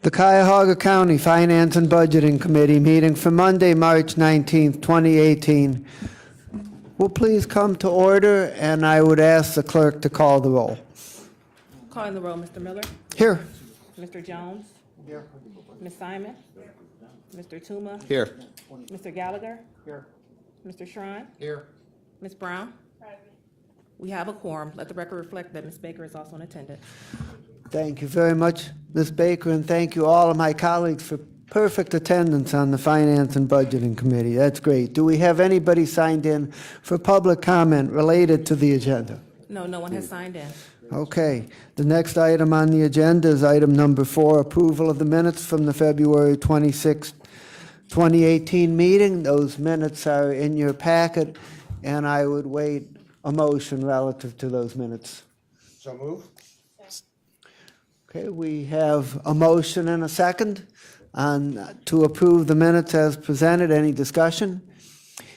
The Cuyahoga County Finance and Budgeting Committee meeting for Monday, March 19th, 2018. Will please come to order, and I would ask the clerk to call the roll. Calling the roll, Mr. Miller, Here. Mr. Jones. Here. Ms. Simon. Mr. Tuma. Here. Mr. Gallagher. Here. Mr. Shrine. Here. Ms. Brown. We have a quorum. Let the record reflect that Ms. Baker is also in attendance. Thank you very much, Ms. Baker, and thank you all of my colleagues for perfect attendance on the Finance and Budgeting Committee. That's great. Do we have anybody signed in for public comment related to the agenda? No, no one has signed in. Okay. The next item on the agenda is item number 4, approval of the minutes from the February 26, 2018 meeting. Those minutes are in your packet, and I would wait a motion relative to those minutes. So move. Okay, we have a motion and a second to approve the minutes as presented. Any discussion?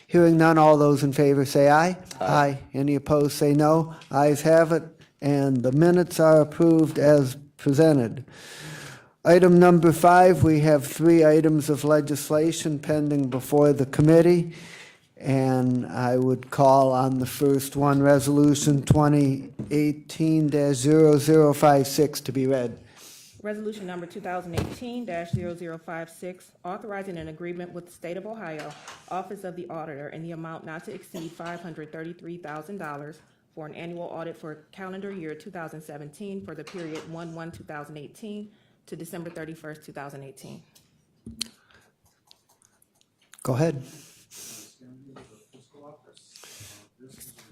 Hearing none, all those in favor say aye. Aye. Any opposed say no. Ayes have it, and the minutes are approved as presented. Item number 5, we have 3 items of legislation pending before the committee, and I would call on the first one, Resolution 2018-0056, to be read. Resolution number 2018-0056, authorizing an agreement with the State of Ohio Office of the Auditor in the amount not to exceed $533,000 for an annual audit for calendar year 2017 for the period 1/1/2018 to December 31st, 2018. Go ahead.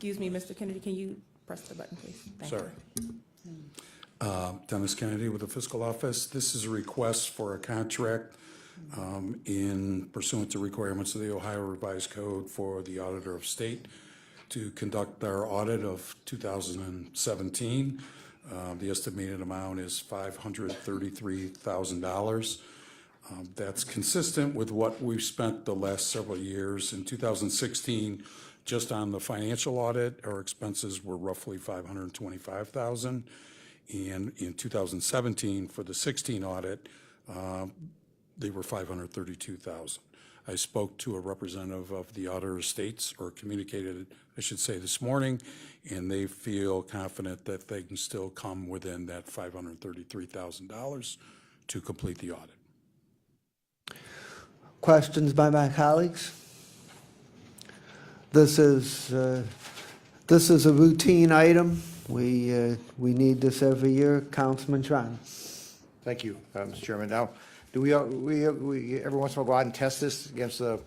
Excuse me, Mr. Kennedy, can you press the button, please? Thank you. Sorry. Dennis Kennedy with the Fiscal Office. This is a request for a contract in pursuant to requirements of the Ohio Revised Code for the Auditor of State to conduct our audit of 2017. The estimated amount is $533,000. That's consistent with what we've spent the last several years. In 2016, just on the financial audit, our expenses were roughly $525,000. And in 2017, for the 16 audit, they were $532,000. I spoke to a representative of the Auditor of States, or communicated, I should say, this morning, and they feel confident that they can still come within that $533,000 to complete the audit. Questions by my colleagues? This is a routine item. We need this every year. Councilman Tron. Thank you, Mr. Chairman. Now, do we every once in a while go out and test this against the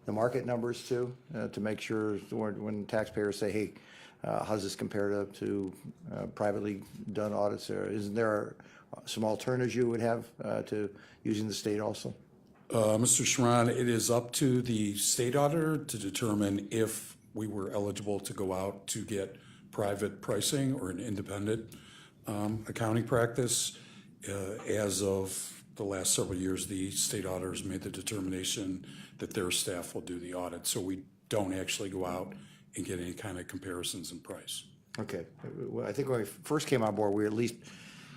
market numbers too, to make sure when taxpayers say, hey, how does this compare to privately done audits? Isn't there some alternatives you would have to using the state also? Mr. Schran, it is up to the state auditor to determine if we were eligible to go out to get private pricing or an independent accounting practice. As of the last several years, the state auditors made the determination that their staff will do the audit, so we don't actually go out and get any kind of comparisons in price. Okay. Well, I think when we first came on board, we at least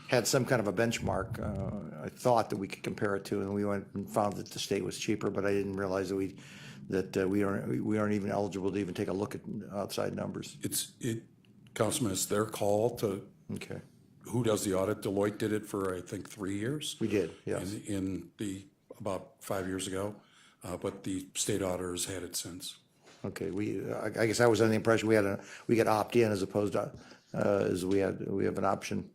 had some kind of a benchmark. I thought that we could compare it to, and we went and found that the state was cheaper, but I didn't realize that we aren't even eligible to even take a look at outside numbers. Councilman, it's their call to. Okay. Who does the audit? Deloitte did it for, I think, 3 years. We did, yes. About 5 years ago, but the state auditors had it since. Okay, I guess I was under the impression we could opt in as opposed to as we have an option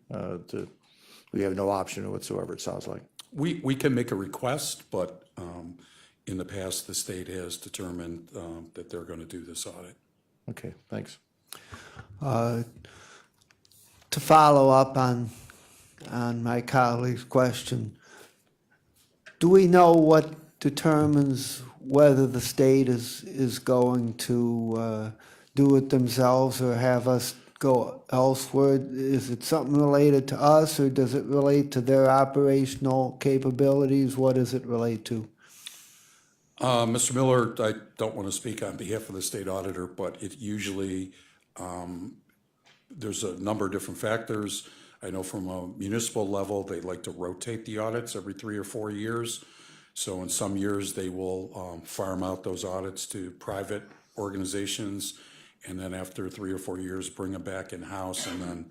we have no option whatsoever. It sounds like We can make a request, but in the past the state has determined that they're going to do this audit. Okay, thanks. To follow up on my colleague's question, do we know what determines whether the state is going to do it themselves or have us go elsewhere? Is it something related to us, or does it relate to their operational capabilities? What does it relate to? Mr. Miller, I don't want to speak on behalf of the state auditor, but it usually, there's a number of different factors. I know from a municipal level, they like to rotate the audits every 3 or 4 years. So in some years, they will farm out those audits to private organizations, and then after 3 or 4 years, bring them back in-house, and then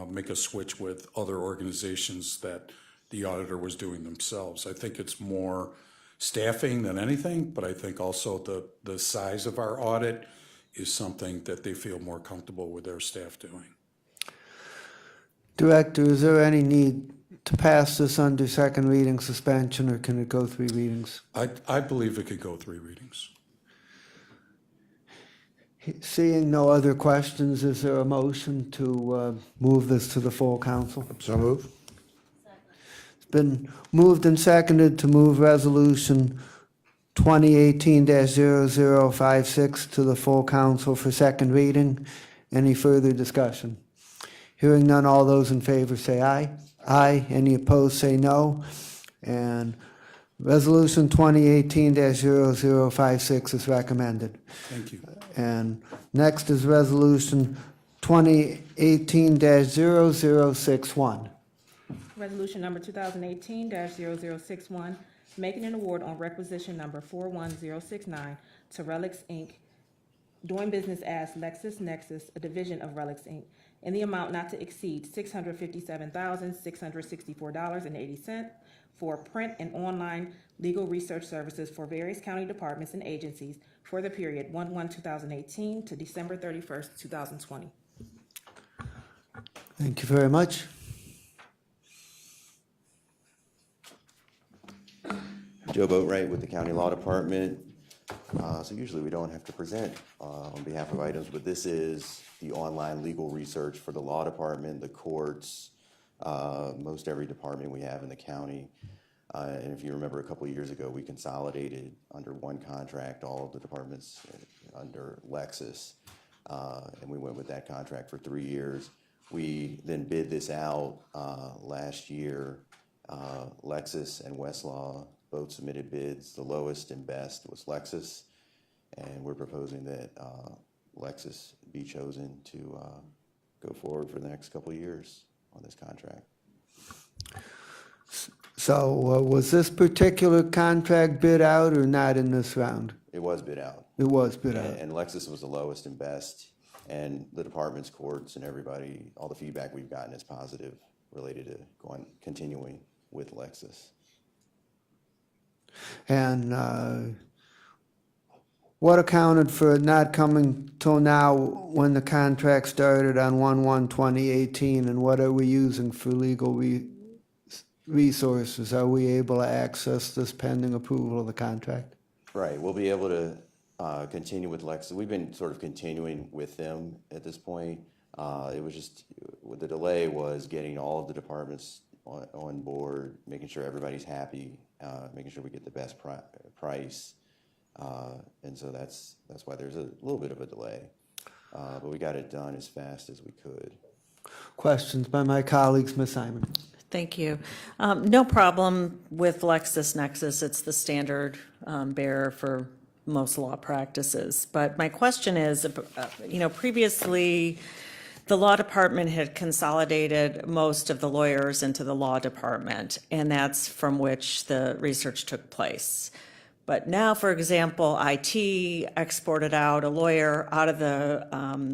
make a switch with other organizations that the auditor was doing themselves. I think it's more staffing than anything, but I think also the size of our audit is something that they feel more comfortable with their staff doing. Director, is there any need to pass this under second reading suspension, or can it go 3 readings? I believe it could go 3 readings. Seeing no other questions, is there a motion to move this to the full council? So move. It's been moved and seconded to move resolution 2018-0056 to the full council for second reading. Any further discussion? Hearing none, all those in favor say aye. Aye. Any opposed say no. And resolution 2018-0056 is recommended. Thank you. And next is resolution 2018-0061. Resolution number 2018-0061, making an award on requisition number 41069 to Relics, Inc., doing business as LexisNexis, a division of Relics, Inc., in the amount not to exceed $657,664.80 for print and online legal research services for various county departments and agencies for the period 1/1/2018 to December 31st, 2020. Thank you very much. Joe Boatwright with the County Law Department. So usually we don't have to present on behalf of items, but this is the online legal research for the law department, the courts, most every department we have in the county. And if you remember, a couple of years ago, we consolidated under one contract all of the departments under Lexis, and we went with that contract for 3 years. We then bid this out last year. Lexis and Westlaw both submitted bids. The lowest and best was Lexis, and we're proposing that Lexis be chosen to go forward for the next couple of years on this contract. So was this particular contract bid out or not in this round? It was bid out. It was bid out. And Lexis was the lowest and best, and the departments, courts, and everybody, all the feedback we've gotten is positive related to continuing with Lexis. And what accounted for it not coming till now when the contract started on 1/1/2018, and what are we using for legal resources? Are we able to access this pending approval of the contract? Right, we'll be able to continue with Lexis. We've been sort of continuing with them at this point. It was just, the delay was getting all of the departments on board, making sure everybody's happy, making sure we get the best price. And so that's why there's a little bit of a delay. But we got it done as fast as we could. Questions by my colleagues, Ms. Simon? Thank you. No problem with LexisNexis. It's the standard bearer for most law practices. But my question is, previously, the law department had consolidated most of the lawyers into the law department, and that's from which the research took place. But now, for example, IT exported out a lawyer out of the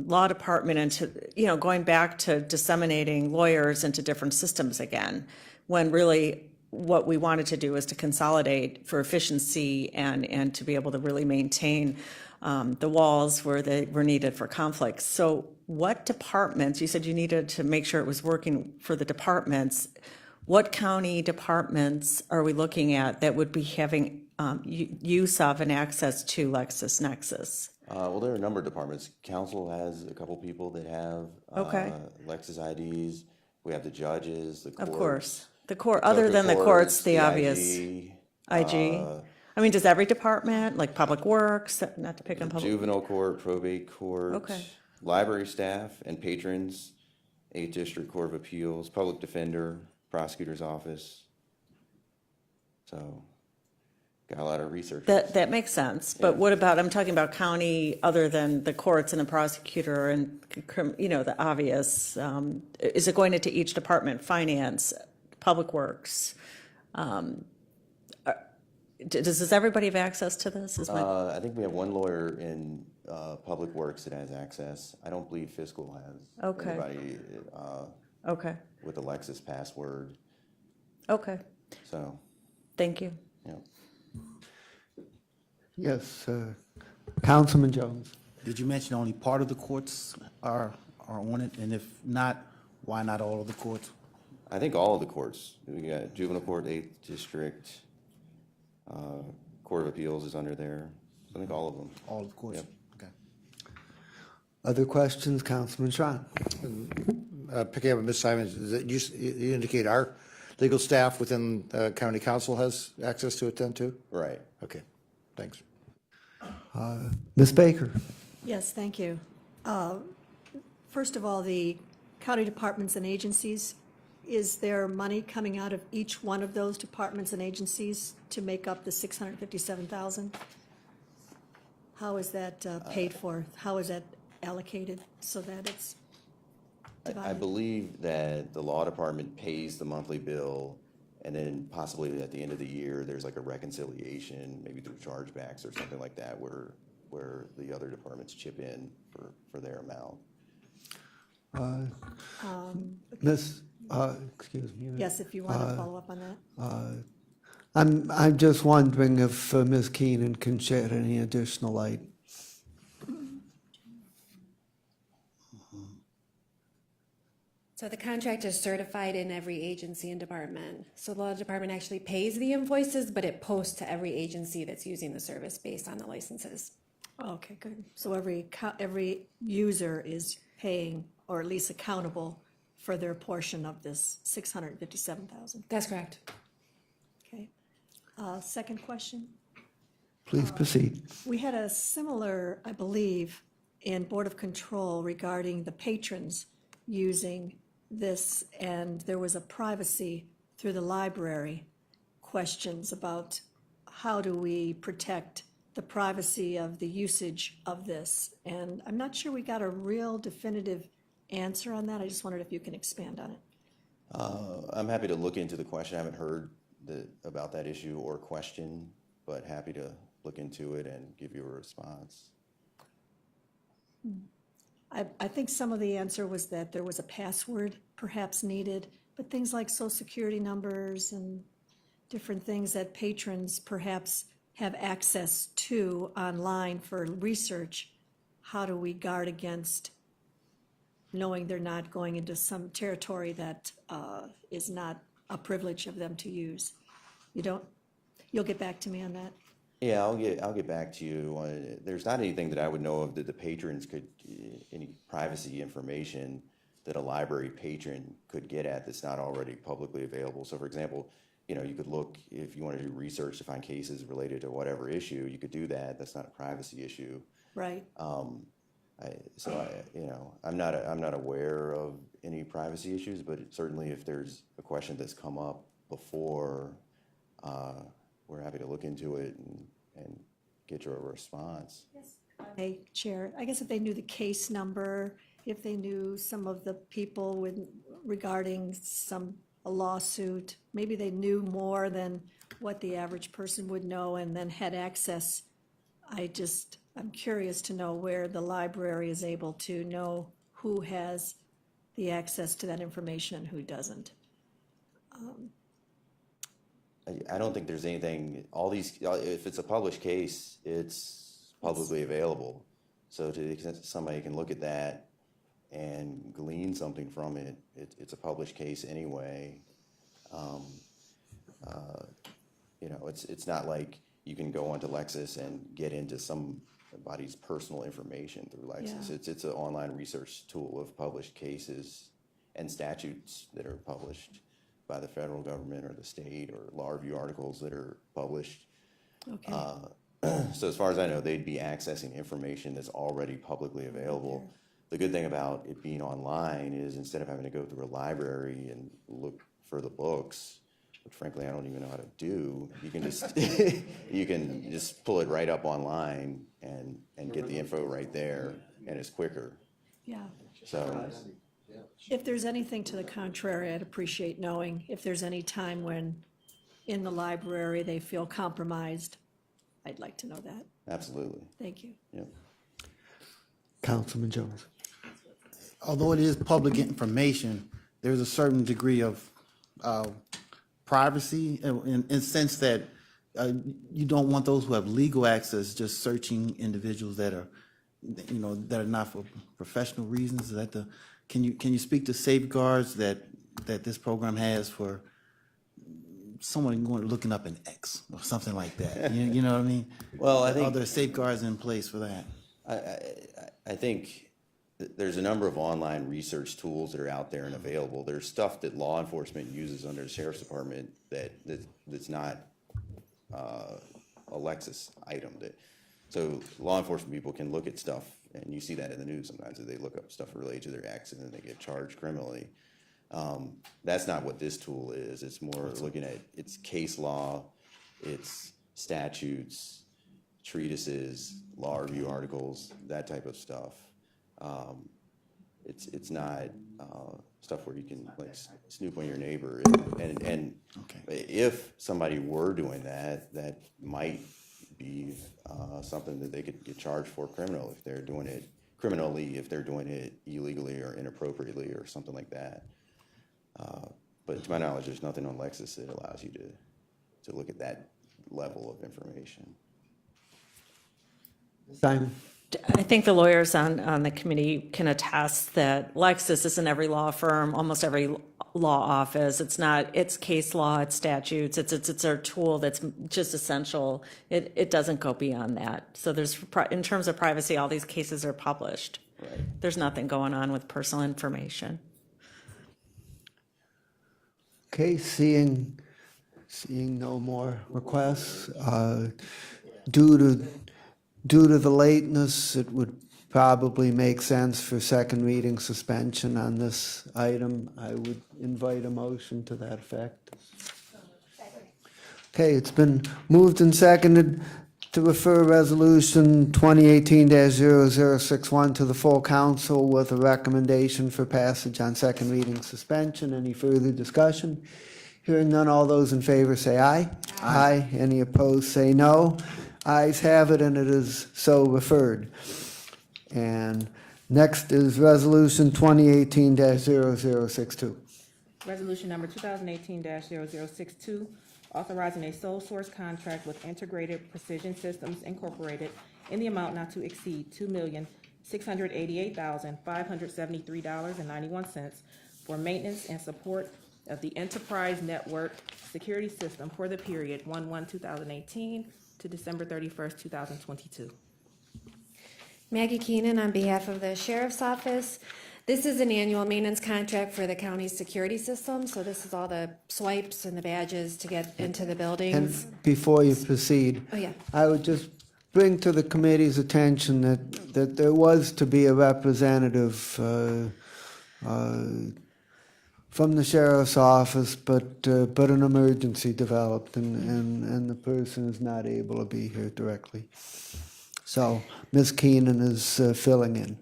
law department into, going back to disseminating lawyers into different systems again, when really what we wanted to do is to consolidate for efficiency and to be able to really maintain the walls where they were needed for conflicts. So what departments, you said you needed to make sure it was working for the departments. What county departments are we looking at that would be having use of and access to LexisNexis? Well, there are a number of departments. Council has a couple people that have Lexis IDs. We have the judges, the courts. Of course. The court, other than the courts, the obvious. IG. I mean, does every department, like Public Works, not to pick on public? Juvenile court, probate court. Okay. Library staff and patrons, 8th District Court of Appeals, Public Defender, Prosecutor's Office. So got a lot of researchers. That makes sense, but what about, I'm talking about county other than the courts and the prosecutor and, the obvious. Is it going into each department, finance, public works? Does everybody have access to this? I think we have one lawyer in Public Works that has access. I don't believe fiscal has. Okay. Anybody Okay, with a Lexis password, okay, so, thank you. yeah. Yes, Councilman Jones. Did you mention only part of the courts are on it? And if not, why not all of the courts? I think all of the courts, we got juvenile court, 8th district, Court of Appeals is under there. I think all of them. All of the courts? Yep. Okay. Other questions, Councilman Schron? Picking up on Ms. Simons, is that you indicate our legal staff within county council has access to it then too? Right. Okay, thanks. Ms. Baker? Yes, thank you. First of all, the county departments and agencies, is there money coming out of each one of those departments and agencies to make up the $657,000? How is that paid for? How is that allocated so that it's I divided? believe that the law department pays the monthly bill, and then possibly at the end of the year, there's like a reconciliation, maybe through chargebacks or something like that, where the other departments chip in for their amount. Excuse me. Yes, if you want to follow up on that. I'm just wondering if Ms. Keenan can shed any additional light. So the contract is certified in every agency and department. So the law department actually pays the invoices, but it posts to every agency that's using the service based on the licenses. Okay, good. So every user is paying, or at least accountable for their portion of this $657,000. That's correct. Okay. Second question. Please proceed. We had a similar, I believe, in Board of Control regarding the patrons using this, and there was a privacy through the library questions about how do we protect the privacy of the usage of this. And I'm not sure we got a real definitive answer on that. I just wondered if you can expand on it. I'm happy to look into the question. I haven't heard about that issue or question, but happy to look into it and give you a response. I think some of the answer was that there was a password perhaps needed, but things like social security numbers and different things that patrons perhaps have access to online for research, how do we guard against knowing they're not going into some territory that is not a privilege of them to use? You'll get back to me on that? Yeah, I'll get back to you. There's not anything that I would know of that the patrons could, any privacy information that a library patron could get at that's not already publicly available. So for example, you could look, if you want to do research to find cases related to whatever issue, you could do that. That's not a privacy issue. Right. I'm not aware of any privacy issues, but certainly if there's a question that's come up before, we're happy to look into it and get you a response. Hey, Chair, I guess if they knew the case number, if they knew some of the people regarding a lawsuit, maybe they knew more than what the average person would know and then had access. I'm curious to know where the library is able to know who has the access to that information and who doesn't. I don't think there's anything, if it's a published case, it's publicly available. So to the extent that somebody can look at that and glean something from it, it's a published case anyway. It's not like you can go onto Lexis and get into somebody's personal information through Lexis. Yeah. It's an online research tool of published cases and statutes that are published by the federal government or the state, or law review articles that are published. Okay. So as far as I know, they'd be accessing information that's already publicly available. The good thing about it being online is instead of having to go through a library and look for the books, which frankly I don't even know how to do, you can just you can just pull it right up online and get the info right there, and it's quicker. Yeah. So If there's anything to the contrary, I'd appreciate knowing if there's any time when in the library they feel compromised. I'd like to know that. absolutely, Thank you. yep. Councilman Jones. Although it is public information, there's a certain degree of privacy in the sense that you don't want those who have legal access just searching individuals that are, that are not for professional reasons. Is that can you speak to safeguards that this program has for someone looking up an X or something like that? You know what I mean? Well, I think- Are there safeguards in place for that? I think there's a number of online research tools that are out there and available. There's stuff that law enforcement uses under the sheriff's department that's not a Lexus item. So law enforcement people can look at stuff, and you see that in the news sometimes, that they look up stuff related to their accident and they get charged criminally. That's not what this tool is. It's more looking at its case law, its statutes, treatises, law review articles, that type of stuff. It's not stuff where you can like snoop on your neighbor. And if somebody were doing that, that might be something that they could get charged for criminally if they're doing it illegally or inappropriately or something like that. But to my knowledge, there's nothing on Lexus that allows you to look at that level of information. Simon? I think the lawyers on the committee can attest that Lexis isn't every law firm, almost every law office. It's case law, it's statutes, it's a tool that's just essential. It doesn't go beyond that. So in terms of privacy, all these cases are published. Right. There's nothing going on with personal information. Okay, seeing no more requests, due to the lateness, it would probably make sense for second reading suspension on this item. I would invite a motion to that effect. Okay, it's been moved and seconded to refer Resolution 2018-0061 to the full council with a recommendation for passage on second reading suspension. Any further discussion? Hearing none, all those in favor say aye. Aye. Any opposed say no. Ayes have it, and it is so referred. And next is Resolution 2018-0062. Resolution number 2018-0062, authorizing a sole source contract with Integrated Precision Systems Incorporated in the amount not to exceed $2,688,573.91 for maintenance and support of the enterprise network security system for the period 1/1/2018 to December 31st, 2022. Maggie Keenan on behalf of the Sheriff's Office. This is an annual maintenance contract for the county's security system, so this is all the swipes and the badges to get into the buildings. And before you proceed, Oh, yeah. I would just bring to the committee's attention that there was to be a representative from the sheriff's office, but an emergency developed, and the person is not able to be here directly. So Ms. Keenan is filling in.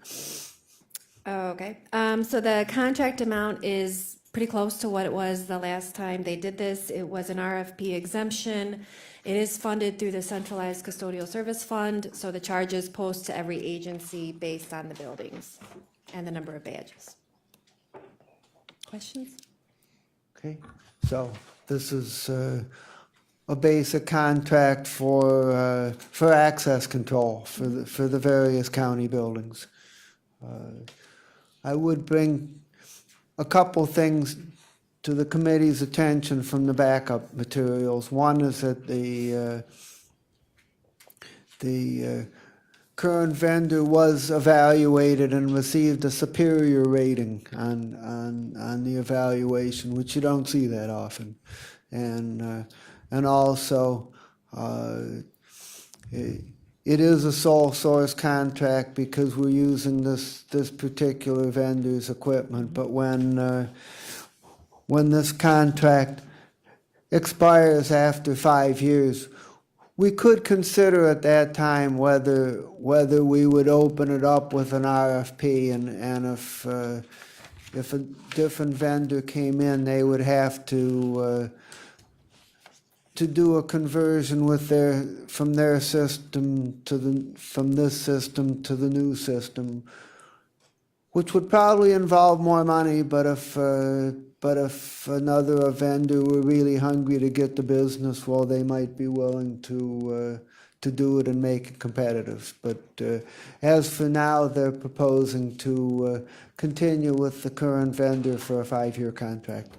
Oh, okay. So the contract amount is pretty close to what it was the last time they did this. It was an RFP exemption. It is funded through the Centralized Custodial Service Fund, so the charges post to every agency based on the buildings and the number of badges. Questions? Okay, so this is a basic contract for access control for the various county buildings. I would bring a couple things to the committee's attention from the backup materials. One is that the current vendor was evaluated and received a superior rating on the evaluation, which you don't see that often. And also, it is a sole source contract because we're using this particular vendor's equipment. But when this contract expires after 5 years, we could consider at that time whether we would open it up with an RFP, and if a different vendor came in, they would have to do a conversion from their system from this system to the new system, which would probably involve more money. But if another vendor were really hungry to get the business, well, they might be willing to do it and make it competitive. But as for now, they're proposing to continue with the current vendor for a 5-year contract.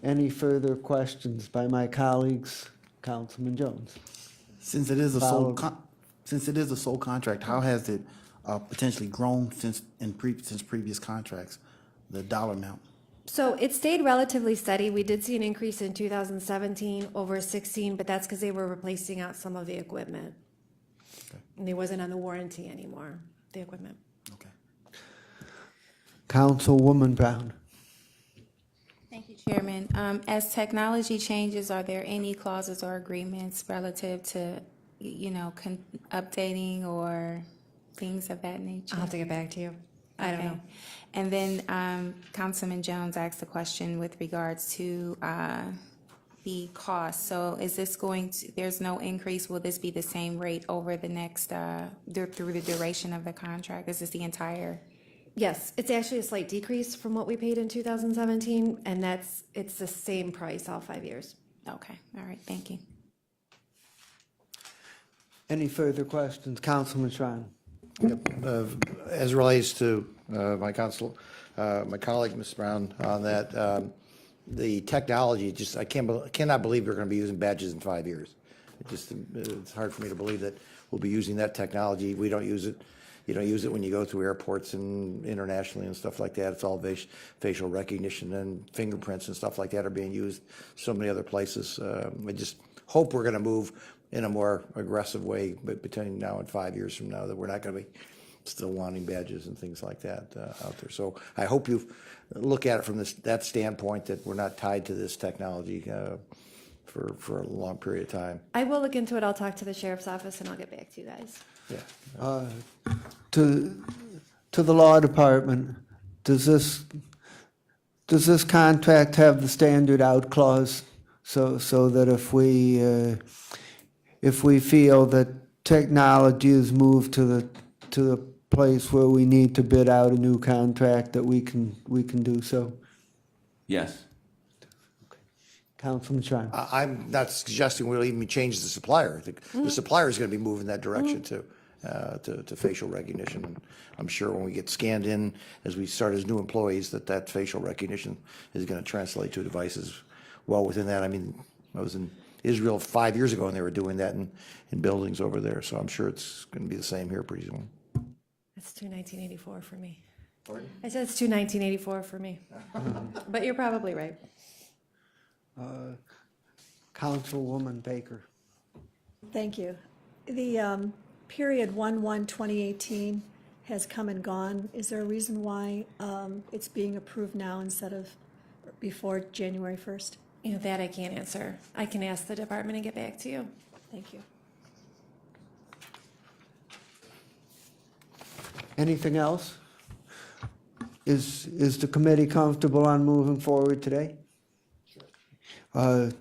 Any further questions by my colleagues? Councilman Jones. Since it is a sole contract, how has it potentially grown since previous contracts, the dollar amount? So it stayed relatively steady. We did see an increase in 2017 over 16, but that's because they were replacing out some of the equipment. And they wasn't on the warranty anymore, the equipment. Okay. Councilwoman Brown. Thank you, Chairman. As technology changes, are there any clauses or agreements relative to, updating or things of that nature? I'll have to get back to you. I don't know. And then Councilman Jones asked a question with regards to the cost. So is this there's no increase? Will this be the same rate over the next, through the duration of the contract? Is this the entire? Yes, it's actually a slight decrease from what we paid in 2017, and it's the same price all 5 years. Okay, all right, thank you. Any further questions? Councilman Schrein. As relates to my colleague, Ms. Brown, on that, the technology, I cannot believe we're going to be using badges in 5 years. It's hard for me to believe that we'll be using that technology. We don't use it. You don't use it when you go through airports and internationally and stuff like that. It's all facial recognition, and fingerprints and stuff like that are being used so many other places. I just hope we're going to move in a more aggressive way, but between now and 5 years from now, that we're not going to be still wanting badges and things like that out there. So I hope you look at it from that standpoint, that we're not tied to this technology for a long period of time. I will look into it. I'll talk to the sheriff's office, and I'll get back to you guys. Yeah. To the law department, does this contract have the standard out clause, so that if we feel that technology is moved to the place where we need to bid out a new contract, that we can do so? Yes. Councilman Schrein. I'm not suggesting we'll even change the supplier. I think the supplier is going to be moving that direction too, to facial recognition. And I'm sure when we get scanned in, as we start as new employees, that facial recognition is going to translate to devices well within that. I mean, I was in Israel 5 years ago, and they were doing that in buildings over there. So I'm sure it's going to be the same here pretty soon. That's 1984 for me. I said it's 1984 for me. But you're probably right. Councilwoman Baker. Thank you. The period 1/1/2018 has come and gone. Is there a reason why it's being approved now instead of before January 1st? That I can't answer. I can ask the department and get back to you. Thank you. Anything else? Is the committee comfortable on moving forward today? Due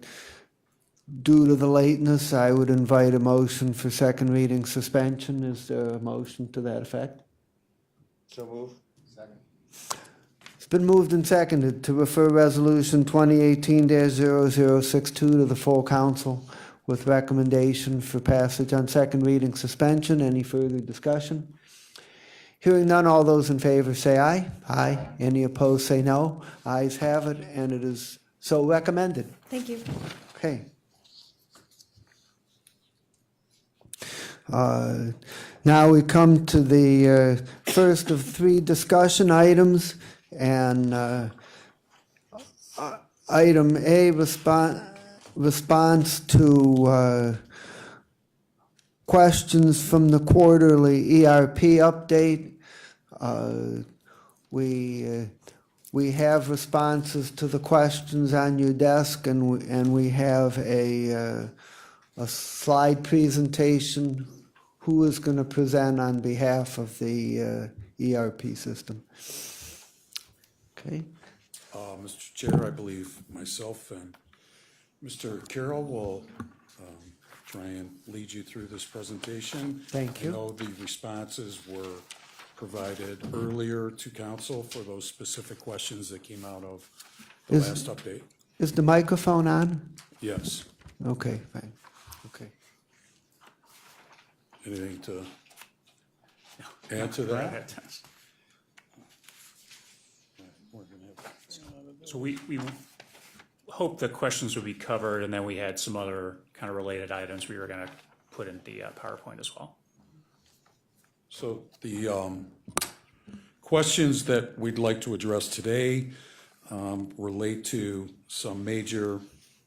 to the lateness, I would invite a motion for second reading suspension. Is there a motion to that effect? So move. Second. It's been moved and seconded to refer Resolution 2018-0062 to the full council with recommendation for passage on second reading suspension. Any further discussion? Hearing none, all those in favor say aye. Aye. Any opposed say no. Ayes have it, and it is so recommended. Thank you. Okay. Now we come to the first of three discussion items, and item A, response to questions from the quarterly ERP update. We have responses to the questions on your desk, and we have a slide presentation. Who is going to present on behalf of the ERP system? Okay. Mr. Chair, I believe myself and Mr. Carroll will try and lead you through this presentation. Thank you. I know the responses were provided earlier to council for those specific questions that came out of the last update. Is the microphone on? Yes. Okay, fine. Okay. Anything to add to that? So we hope the questions would be covered, and then we had some other kind of related items we were going to put in the PowerPoint as well. So the questions that we'd like to address today relate to some major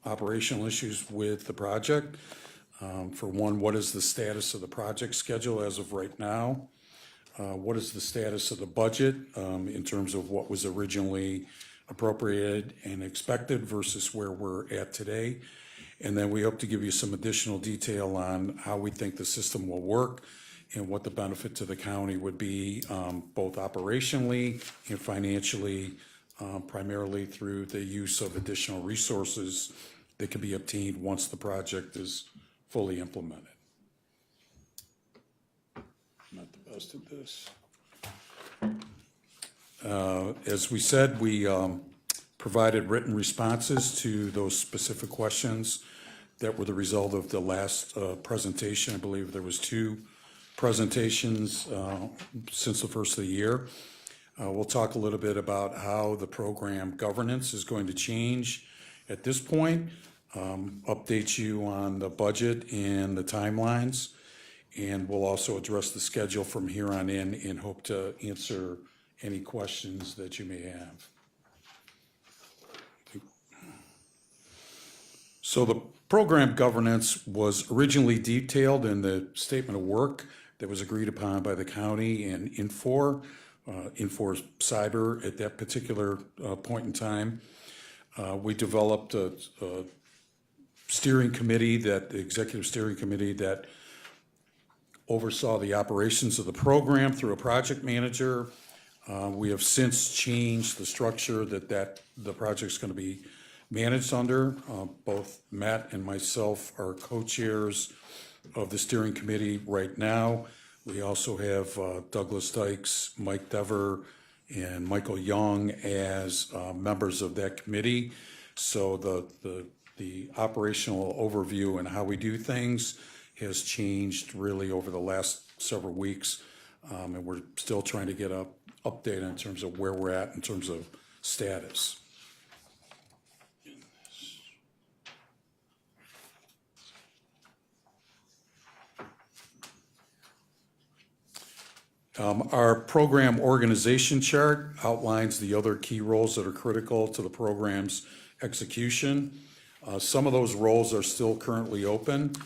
operational issues with the project. For one, what is the status of the project schedule as of right now? What is the status of the budget in terms of what was originally appropriated and expected versus where we're at today? And then we hope to give you some additional detail on how we think the system will work and what the benefit to the county would be, both operationally and financially, primarily through the use of additional resources that can be obtained once the project is fully implemented. Not the best at this. As we said, we provided written responses to those specific questions that were the result of the last presentation. I believe there was 2 presentations since the first of the year. We'll talk a little bit about how the program governance is going to change at this point, update you on the budget and the timelines, and we'll also address the schedule from here on in and hope to answer any questions that you may have. So the program governance was originally detailed in the statement of work that was agreed upon by the county and Infor Cyber at that particular point in time. We developed a steering committee, the executive steering committee that oversaw the operations of the program through a project manager. We have since changed the structure that the project's going to be managed under. Both Matt and myself are co-chairs of the steering committee right now. We also have Douglas Dykes, Mike Dever, and Michael Young as members of that committee. So the operational overview and how we do things has changed really over the last several weeks. And we're still trying to get an update in terms of where we're at in terms of status. Our program organization chart outlines the other key roles that are critical to the program's execution. Some of those roles are still currently open.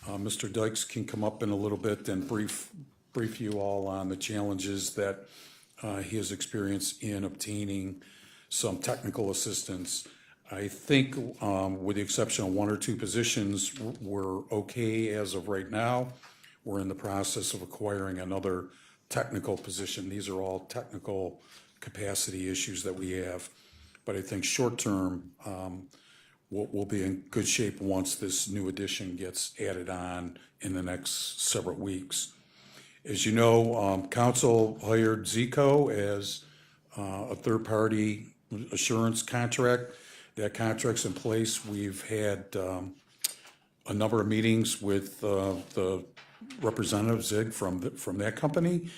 Mr. Dykes can come up in a little bit and brief you all on the challenges that he has experienced in obtaining some technical assistance. I think with the exception of 1 or 2 positions, we're okay as of right now. We're in the process of acquiring another technical position. These are all technical capacity issues that we have. But I think short term, we'll be in good shape once this new addition gets added on in the next several weeks. As you know, council hired Zico as a third-party assurance contract. That contract's in place. We've had a number of meetings with the representative, Zig, from that company.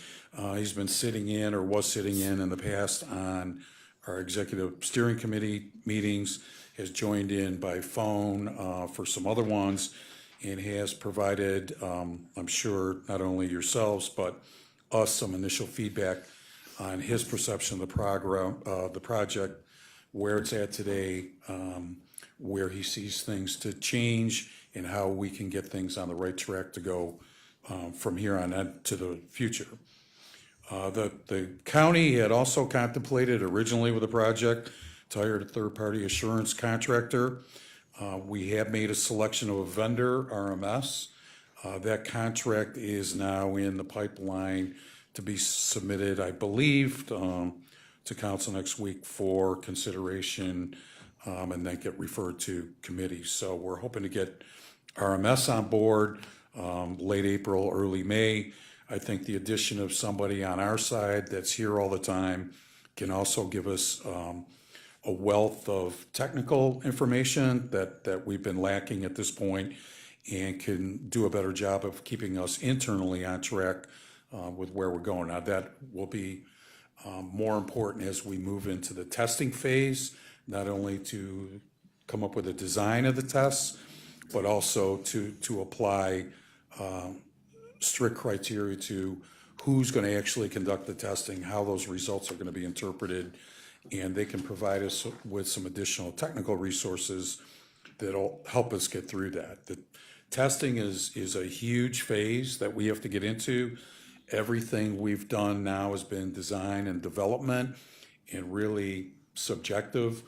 He's been sitting in or was sitting in the past on our executive steering committee meetings, has joined in by phone for some other ones, and has provided, I'm sure, not only yourselves, but us some initial feedback on his perception of the project, where it's at today, where he sees things to change, and how we can get things on the right track to go from here on to the future. The county had also contemplated originally with the project to hire a third-party assurance contractor. We have made a selection of a vendor, RMS. That contract is now in the pipeline to be submitted, I believe, to council next week for consideration, and then get referred to committee. So we're hoping to get RMS on board late April, early May. I think the addition of somebody on our side that's here all the time can also give us a wealth of technical information that we've been lacking at this point, and can do a better job of keeping us internally on track with where we're going. Now, that will be more important as we move into the testing phase, not only to come up with a design of the tests, but also to apply strict criteria to who's going to actually conduct the testing, how those results are going to be interpreted, and they can provide us with some additional technical resources that'll help us get through that. The testing is a huge phase that we have to get into. Everything we've done now has been design and development and really subjective.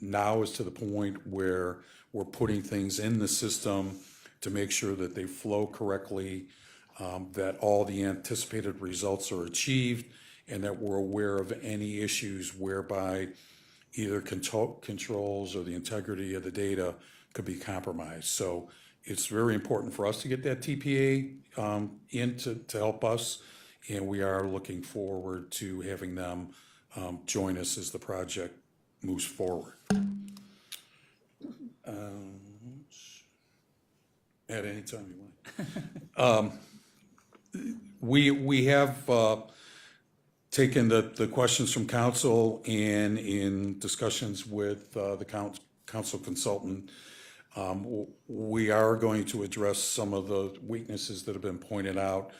Now is to the point where we're putting things in the system to make sure that they flow correctly, that all the anticipated results are achieved, and that we're aware of any issues whereby either controls or the integrity of the data could be compromised. So it's very important for us to get that TPA in to help us, and we are looking forward to having them join us as the project moves forward. At any time you want. We have taken the questions from council, and in discussions with the council consultant, we are going to address some of the weaknesses that have been pointed out.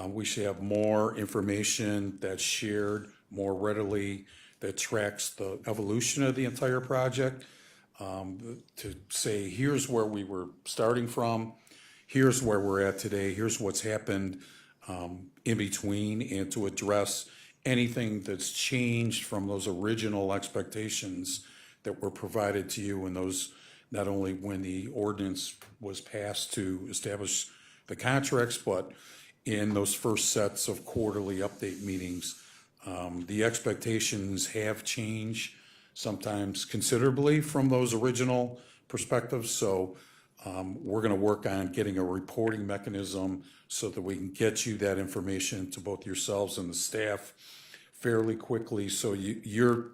We should have more information that's shared more readily, that tracks the evolution of the entire project, to say, here's where we were starting from, here's where we're at today, here's what's happened in between, and to address anything that's changed from those original expectations that were provided to you, and those not only when the ordinance was passed to establish the contracts, but in those first sets of quarterly update meetings. The expectations have changed, sometimes considerably, from those original perspectives. So we're going to work on getting a reporting mechanism so that we can get you that information to both yourselves and the staff fairly quickly, so you're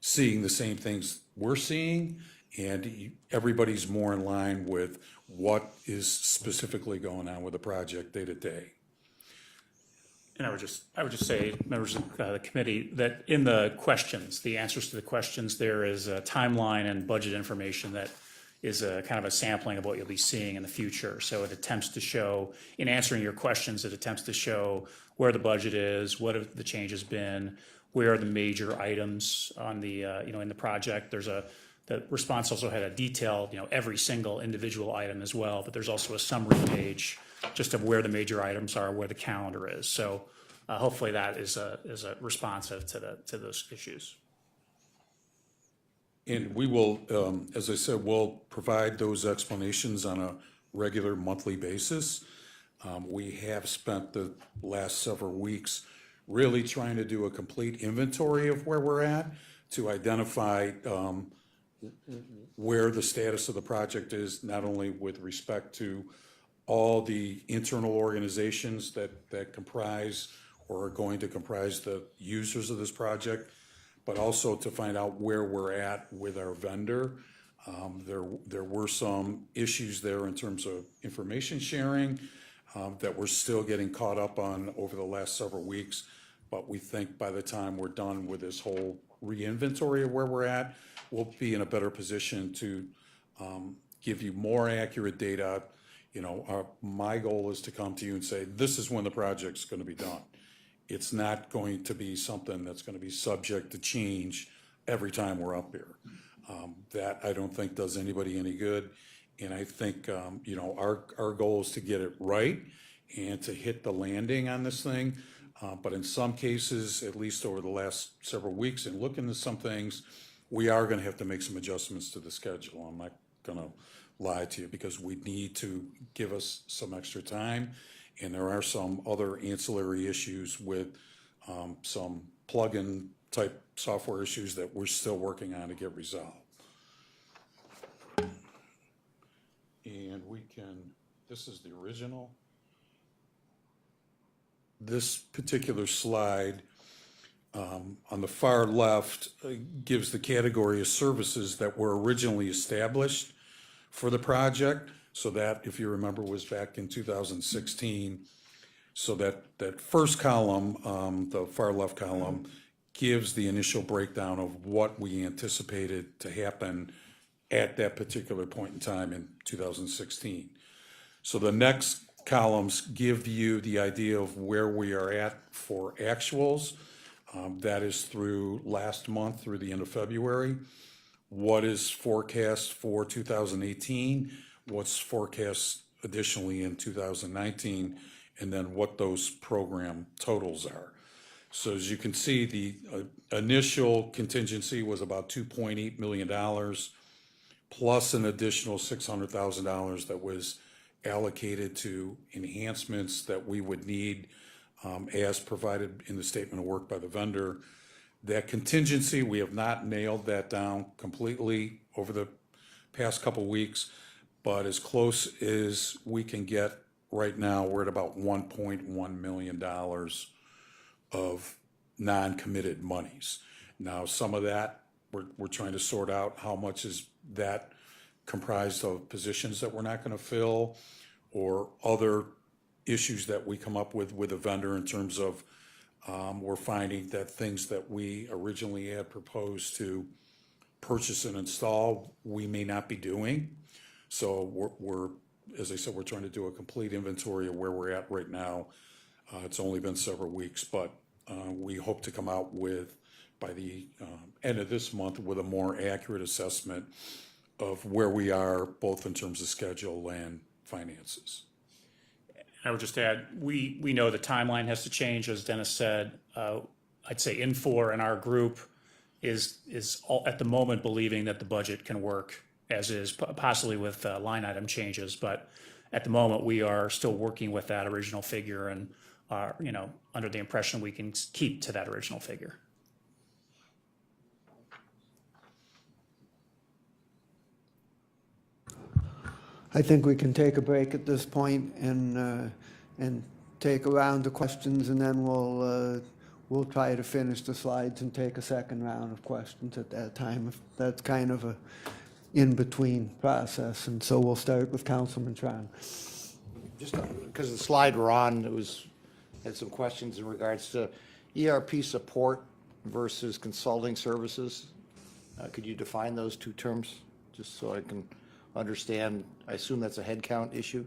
seeing the same things we're seeing, and everybody's more in line with what is specifically going on with the project day to day. And I would just say, members of the committee, that in the questions, the answers to the questions, there is a timeline and budget information that is a kind of a sampling of what you'll be seeing in the future. So it attempts to show, in answering your questions, it attempts to show where the budget is, what have the changes been, where are the major items on the, in the project. The response also had a detailed, every single individual item as well, but there's also a summary page just of where the major items are, where the calendar is. So hopefully that is a responsive to those issues. And we will, as I said, we'll provide those explanations on a regular monthly basis. We have spent the last several weeks really trying to do a complete inventory of where we're at, to identify where the status of the project is, not only with respect to all the internal organizations that comprise or are going to comprise the users of this project, but also to find out where we're at with our vendor. There were some issues there in terms of information sharing that we're still getting caught up on over the last several weeks. But we think by the time we're done with this whole re-inventory of where we're at, we'll be in a better position to give you more accurate data. My goal is to come to you and say, this is when the project's going to be done. It's not going to be something that's going to be subject to change every time we're up here. That I don't think does anybody any good. And I think, our goal is to get it right and to hit the landing on this thing But in some cases, at least over the last several weeks and looking at some things, we are gonna have to make some adjustments to the schedule. I'm not gonna lie to you because we need to give us some extra time. And there are some other ancillary issues with some plug-in type software issues that we're still working on to get resolved. And we can, this is the original. This particular slide on the far left gives the category of services that were originally established for the project. So that, if you remember, was back in 2016. So that first column, the far left column, gives the initial breakdown of what we anticipated to happen at that particular point in time in 2016. So the next columns give you the idea of where we are at for actuals. That is through last month, through the end of February. What is forecast for 2018? What's forecast additionally in 2019? And then what those program totals are. So as you can see, the initial contingency was about $2.8 million, plus an additional $600,000 that was allocated to enhancements that we would need as provided in the statement of work by the vendor. That contingency, we have not nailed that down completely over the past couple weeks, but as close as we can get right now, we're at about $1.1 million of non-committed monies. Now, some of that, we're trying to sort out how much is that comprised of positions that we're not going to fill or other issues that we come up with a vendor in terms of we're finding that things that we originally had proposed to purchase and install, we may not be doing. So we're as I said, we're trying to do a complete inventory of where we're at right now. It's only been several weeks, but we hope to come out with, by the end of this month, with a more accurate assessment of where we are, both in terms of schedule and finances. I would just add, we know the timeline has to change, as Dennis said. I'd say Infor and our group is at the moment believing that the budget can work as is, possibly with line item changes. But at the moment, we are still working with that original figure and are, under the impression we can keep to that original figure. I think we can take a break at this point and take a round of questions, and then we'll try to finish the slides and take a second round of questions at that time. That's kind of a in-between process, and so we'll start with Councilman Tran. Just because the slide we're on, had some questions in regards to ERP support versus consulting services. Could you define those two terms, just so I can understand? I assume that's a headcount issue?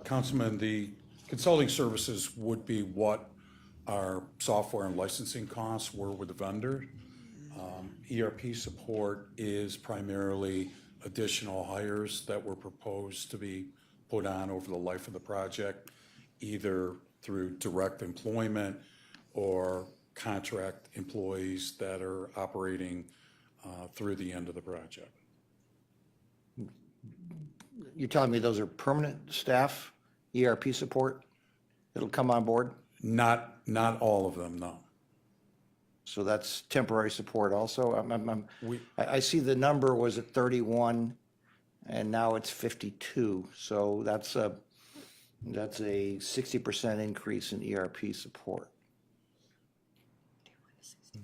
Councilman, the consulting services would be what our software and licensing costs were with the vendor. ERP support is primarily additional hires that were proposed to be put on over the life of the project, either through direct employment or contract employees that are operating through the end of the project. You're telling me those are permanent staff, ERP support, that'll come on board? Not all of them, no. So that's temporary support also? I see the number was at 31, and now it's 52. So that's a 60% increase in ERP support.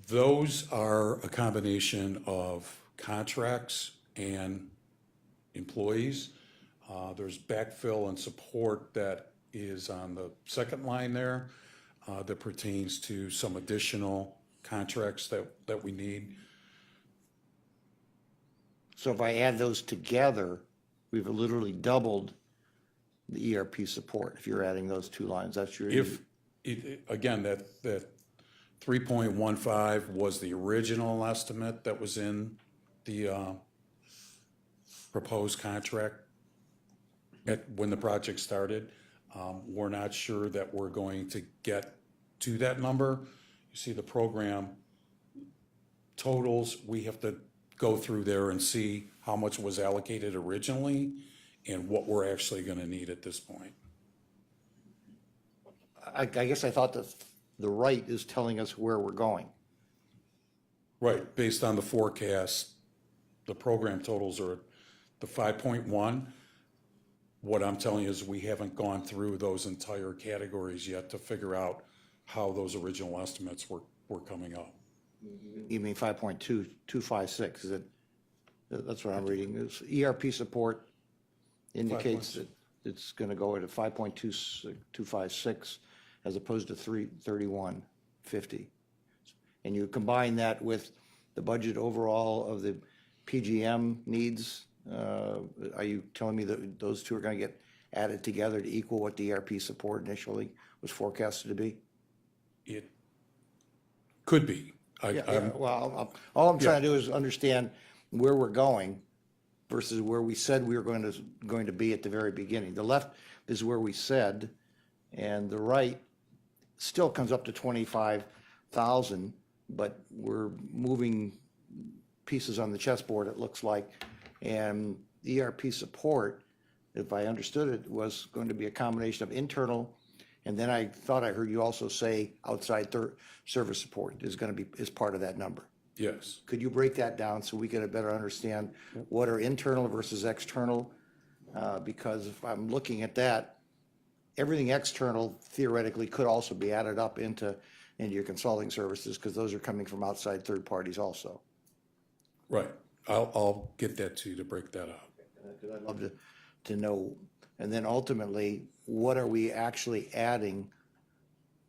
Those are a combination of contracts and employees. There's backfill and support that is on the second line there that pertains to some additional contracts that we need. So if I add those together, we've literally doubled the ERP support if you're adding those two lines. That's your. Again, that 3.15 was the original estimate that was in the proposed contract when the project started. We're not sure that we're going to get to that number. You see the program totals, we have to go through there and see how much was allocated originally and what we're actually gonna need at this point. I guess I thought that the right is telling us where we're going. Right, based on the forecast, the program totals are the 5.1. What I'm telling you is we haven't gone through those entire categories yet to figure out how those original estimates were coming up. You mean 5.2256, is it? That's what I'm reading. This ERP support indicates that it's gonna go at a 5.256 as opposed to 331.50. And you combine that with the budget overall of the PGM needs, are you telling me that those two are gonna get added together to equal what the ERP support initially was forecasted to be? It could be. Well, all I'm trying to do is understand where we're going versus where we said we were going to be at the very beginning. The left is where we said, and the right still comes up to 25,000, but we're moving pieces on the chessboard, it looks like. And ERP support, if I understood it, was going to be a combination of internal, and then I thought I heard you also say outside service support is part of that number. Yes. Could you break that down so we get a better understand what are internal versus external? Because if I'm looking at that, everything external theoretically could also be added up into your consulting services because those are coming from outside third parties also. Right. I'll get that to you to break that out. Because I'd love to know. And then ultimately, what are we actually adding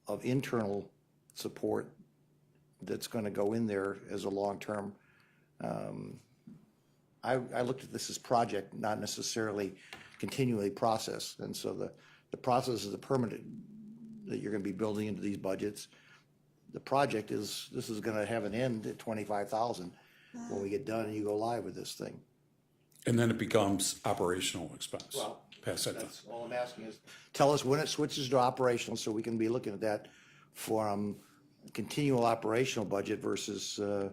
of internal support that's going to go in there as a long-term? I looked at this as project, not necessarily continually process. And so the process is the permanent that you're going to be building into these budgets. The project is, this is going to have an end at 25,000 when we get done and you go live with this thing. And then it becomes operational expense. Well, Pass that down. That's all I'm asking is, tell us when it switches to operational so we can be looking at that from continual operational budget versus the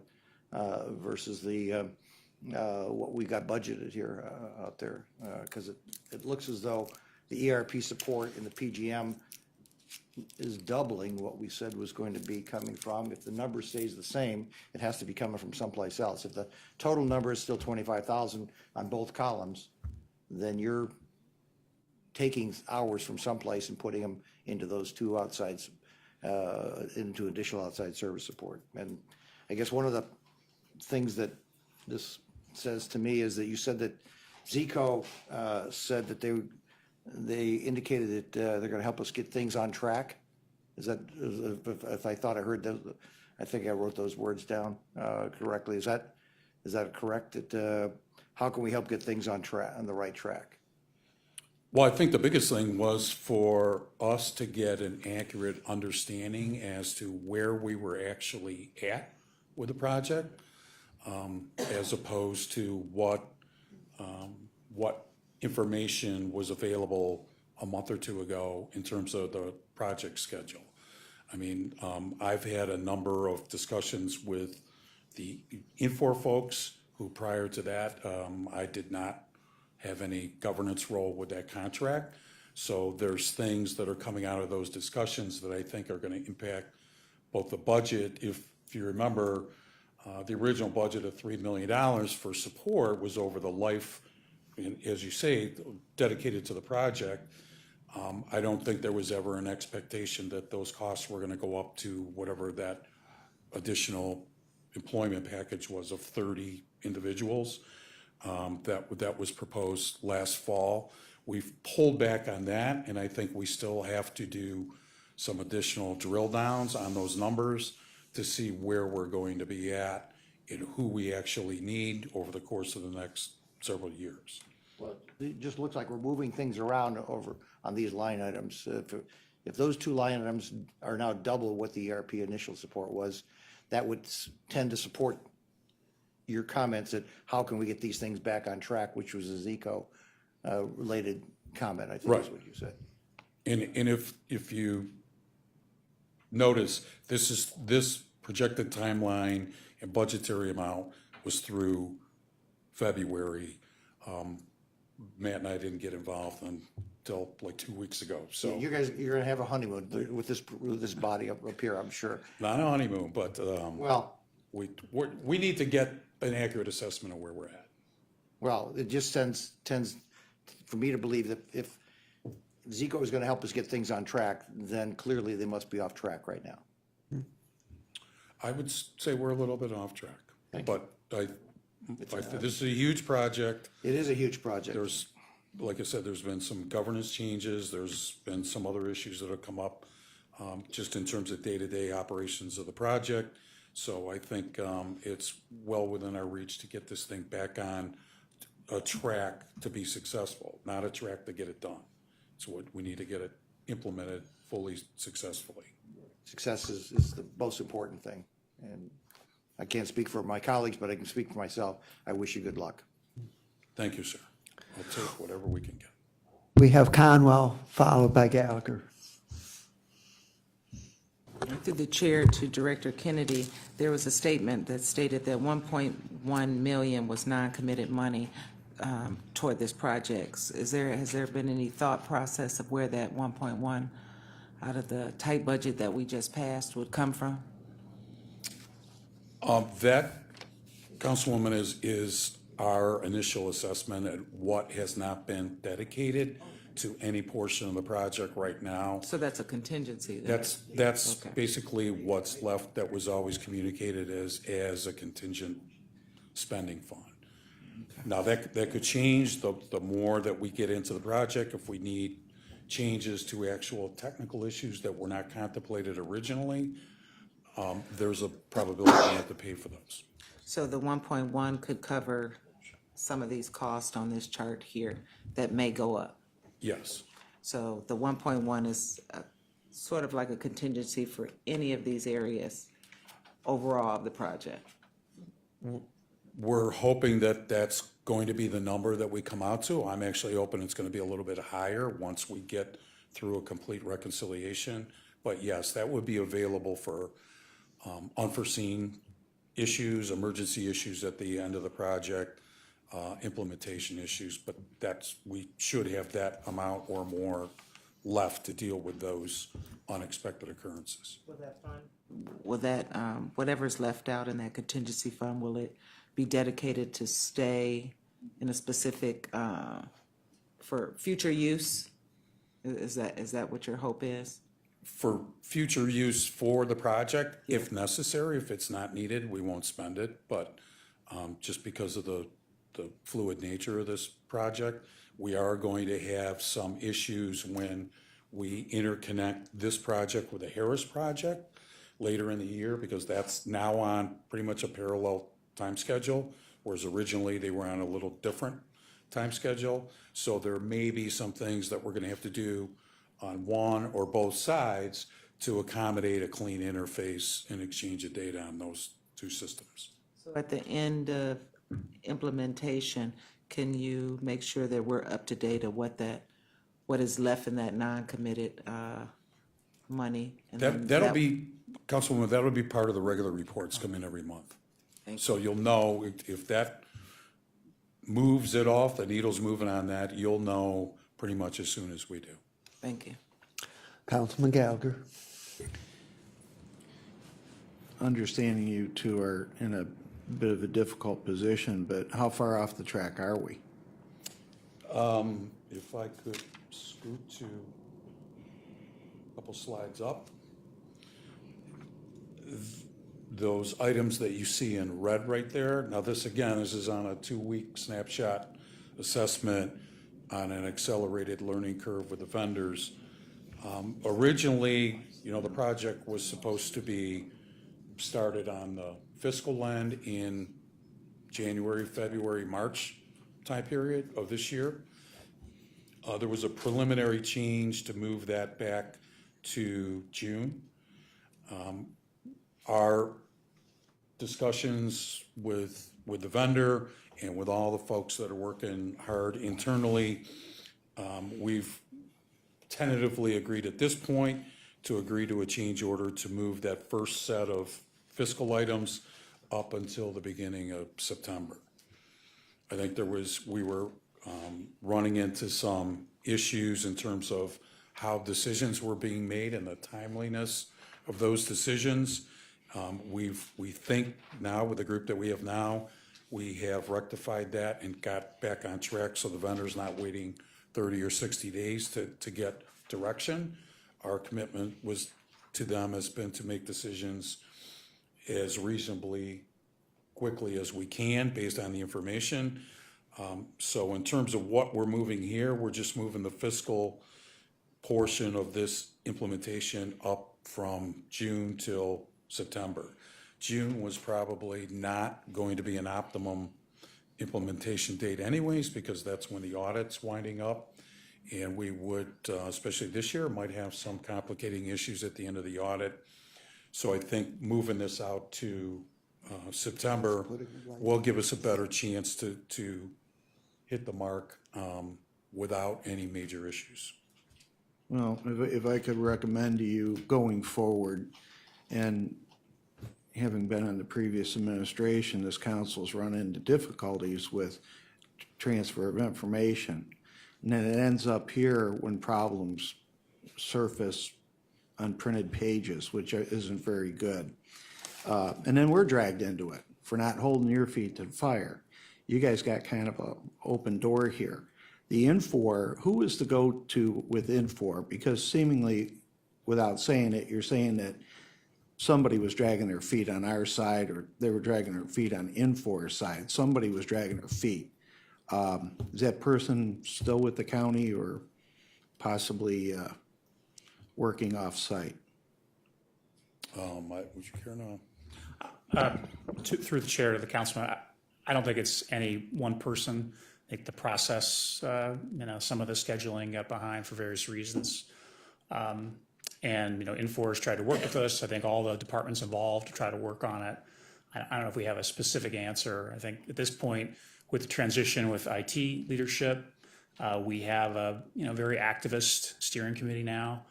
what we got budgeted here out there. Because it looks as though the ERP support in the PGM is doubling what we said was going to be coming from. If the number stays the same, it has to be coming from someplace else. If the total number is still 25,000 on both columns, then you're taking hours from someplace and putting them into those two outsides, into additional outside service support. And I guess one of the things that this says to me is that you said that Zico said that they indicated that they're going to help us get things on track. Is that, if I thought I heard that, I think I wrote those words down correctly. Is that correct? That how can we help get things on the right track? Well, I think the biggest thing was for us to get an accurate understanding as to where we were actually at with the project, as opposed to what information was available a month or two ago in terms of the project schedule. I mean, I've had a number of discussions with the Infor folks who prior to that, I did not have any governance role with that contract. So there's things that are coming out of those discussions that I think are going to impact both the budget. If you remember, the original budget of $3 million for support was over the life, and as you say, dedicated to the project. I don't think there was ever an expectation that those costs were going to go up to whatever that additional employment package was of 30 individuals. That was proposed last fall. We've pulled back on that, and I think we still have to do some additional drill downs on those numbers to see where we're going to be at and who we actually need over the course of the next several years. Well, it just looks like we're moving things around over on these line items. If those two line items are now double what the ERP initial support was, that would tend to support your comments that how can we get these things back on track, which was a Zico related comment, I think is what you said. And if you notice, this projected timeline and budgetary amount was through February. Matt and I didn't get involved until like 2 weeks ago, so. You guys, you're gonna have a honeymoon with this body up here, I'm sure. Not a honeymoon, but, Well, we need to get an accurate assessment of where we're at. well, it just tends for me to believe that if Zico is gonna help us get things on track, then clearly they must be off track right now. I would say we're a little bit off track, but this is a huge project. It is a huge project. There's, like I said, there's been some governance changes, there's been some other issues that have come up, just in terms of day-to-day operations of the project. So I think, it's well within our reach to get this thing back on a track to be successful, not a track to get it done. So we need to get it implemented fully successfully. Success is the most important thing. And I can't speak for my colleagues, but I can speak for myself. I wish you good luck. Thank you, sir. I'll take whatever we can get. We have Conwell, followed by Gallagher. Through the chair to Director Kennedy, there was a statement that stated that 1.1 million was non-committed money toward this project. Has there been any thought process of where that 1.1 out of the tight budget that we just passed would come from? That, Councilwoman, is our initial assessment at what has not been dedicated to any portion of the project right now. So that's a contingency then? That's Okay. basically what's left that was always communicated as a contingent spending fund. Now, that could change the more that we get into the project, if we need changes to actual technical issues that were not contemplated originally, there's a probability we have to pay for those. So the 1.1 could cover some of these costs on this chart here that may go up? Yes. So the 1.1 is sort of like a contingency for any of these areas overall of the project? We're hoping that that's going to be the number that we come out to. I'm actually hoping it's going to be a little bit higher once we get through a complete reconciliation. But yes, that would be available for unforeseen issues, emergency issues at the end of the project, implementation issues, but we should have that amount or more left to deal with those unexpected occurrences. Will that, whatever's left out in that contingency fund, will it be dedicated to stay in a specific, for future use? Is that what your hope is? For future use for the project, if necessary. If it's not needed, we won't spend it, but just because of the fluid nature of this project, we are going to have some issues when we interconnect this project with the Harris project later in the year, because that's now on pretty much a parallel time schedule, whereas originally they were on a little different time schedule. So there may be some things that we're gonna have to do on one or both sides to accommodate a clean interface and exchange of data on those two systems. So at the end of implementation, can you make sure that we're up to date of what is left in that non-committed money? And then That'll be, Councilwoman, that'll be part of the regular reports come in every month. So you'll know if that moves it off, the needle's moving on that, you'll know pretty much as soon as we do. Thank you. Councilman Gallagher. Understanding you two are in a bit of a difficult position, but how far off the track are we? If I could scoot to a couple slides up. Those items that you see in red right there, now this is on a 2-week snapshot assessment on an accelerated learning curve with the vendors. Originally, the project was supposed to be started on the fiscal end in January, February, March time period of this year. There was a preliminary change to move that back to June. Our discussions with the vendor and with all the folks that are working hard internally, we've tentatively agreed at this point to agree to a change order to move that first set of fiscal items up until the beginning of September. I think we were running into some issues in terms of how decisions were being made and the timeliness of those decisions. We think now, with the group that we have now, we have rectified that and got back on track, so the vendor's not waiting 30 or 60 days to get direction. Our commitment to them has been to make decisions as reasonably quickly as we can based on the information. So in terms of what we're moving here, we're just moving the fiscal portion of this implementation up from June till September. June was probably not going to be an optimum implementation date anyways, because that's when the audit's winding up. And we would, especially this year, might have some complicating issues at the end of the audit. So I think moving this out to September will give us a better chance to hit the mark without any major issues. Well, if I could recommend to you going forward, and having been in the previous administration, this council's run into difficulties with transfer of information. And then it ends up here when problems surface on printed pages, which isn't very good. And then we're dragged into it for not holding your feet to the fire. You guys got kind of an open door here. The Infor, who is the go-to with Infor? Because seemingly, without saying it, you're saying that somebody was dragging their feet on our side, or they were dragging their feet on Infor's side. Somebody was dragging their feet. Is that person still with the county or possibly working off-site? Would you care now? Through the chair to the councilman, I don't think it's any one person. I think the process, some of the scheduling got behind for various reasons. And, Infor has tried to work with us. I think all the departments involved to try to work on it. I don't know if we have a specific answer. I think at this point, with the transition with IT leadership, we have a very activist steering committee now.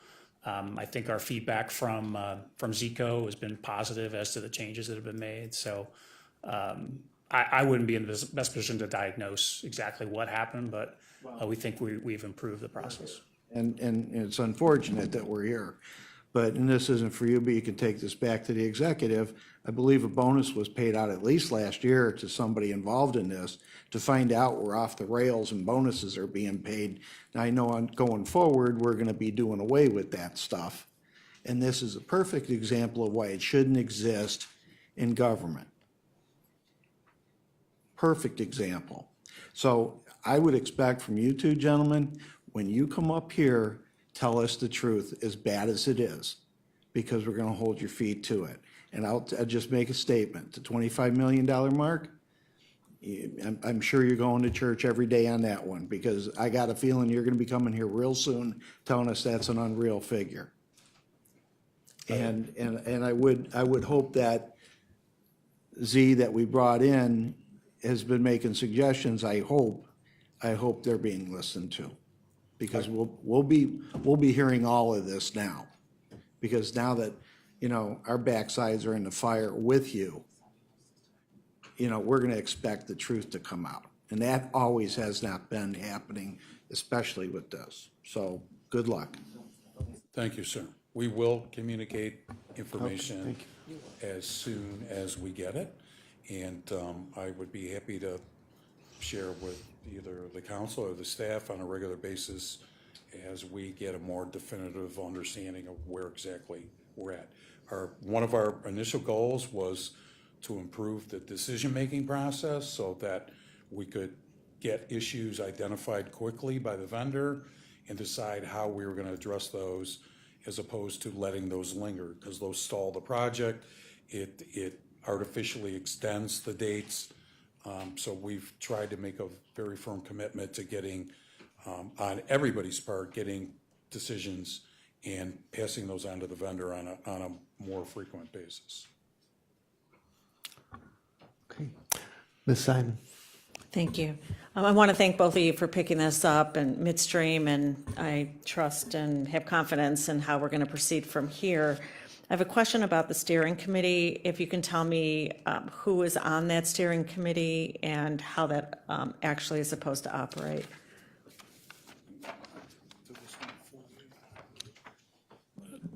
I think our feedback from Zico has been positive as to the changes that have been made. So I wouldn't be in the best position to diagnose exactly what happened, but we think we've improved the process. And it's unfortunate that we're here. But, and this isn't for you, but you can take this back to the executive. I believe a bonus was paid out at least last year to somebody involved in this to find out we're off the rails and bonuses are being paid. Now, I know going forward, we're going to be doing away with that stuff. And this is a perfect example of why it shouldn't exist in government. Perfect example. So I would expect from you two gentlemen, when you come up here, tell us the truth, as bad as it is, because we're going to hold your feet to it. And I'll just make a statement. The $25 million mark, I'm sure you're going to church every day on that one, because I got a feeling you're going to be coming here real soon telling us that's an unreal figure. And I would hope that Z that we brought in has been making suggestions. I hope they're being listened to. Because we'll be hearing all of this now, because now that our backsides are in the fire with you, we're going to expect the truth to come out, and that always has not been happening, especially with this. So good luck. Thank you, sir. We will communicate information as soon as we get it, and I would be happy to share with either the council or the staff on a regular basis as we get a more definitive understanding of where exactly we're at. One of our initial goals was to improve the decision-making process so that we could get issues identified quickly by the vendor and decide how we were going to address those, as opposed to letting those linger, because those stall the project. It artificially extends the dates. So we've tried to make a very firm commitment to getting, on everybody's part, getting decisions and passing those on to the vendor on a more frequent basis. Okay. Ms. Simon? Thank you. I want to thank both of you for picking this up and midstream, and I trust and have confidence in how we're going to proceed from here. I have a question about the steering committee. If you can tell me who is on that steering committee and how that actually is supposed to operate.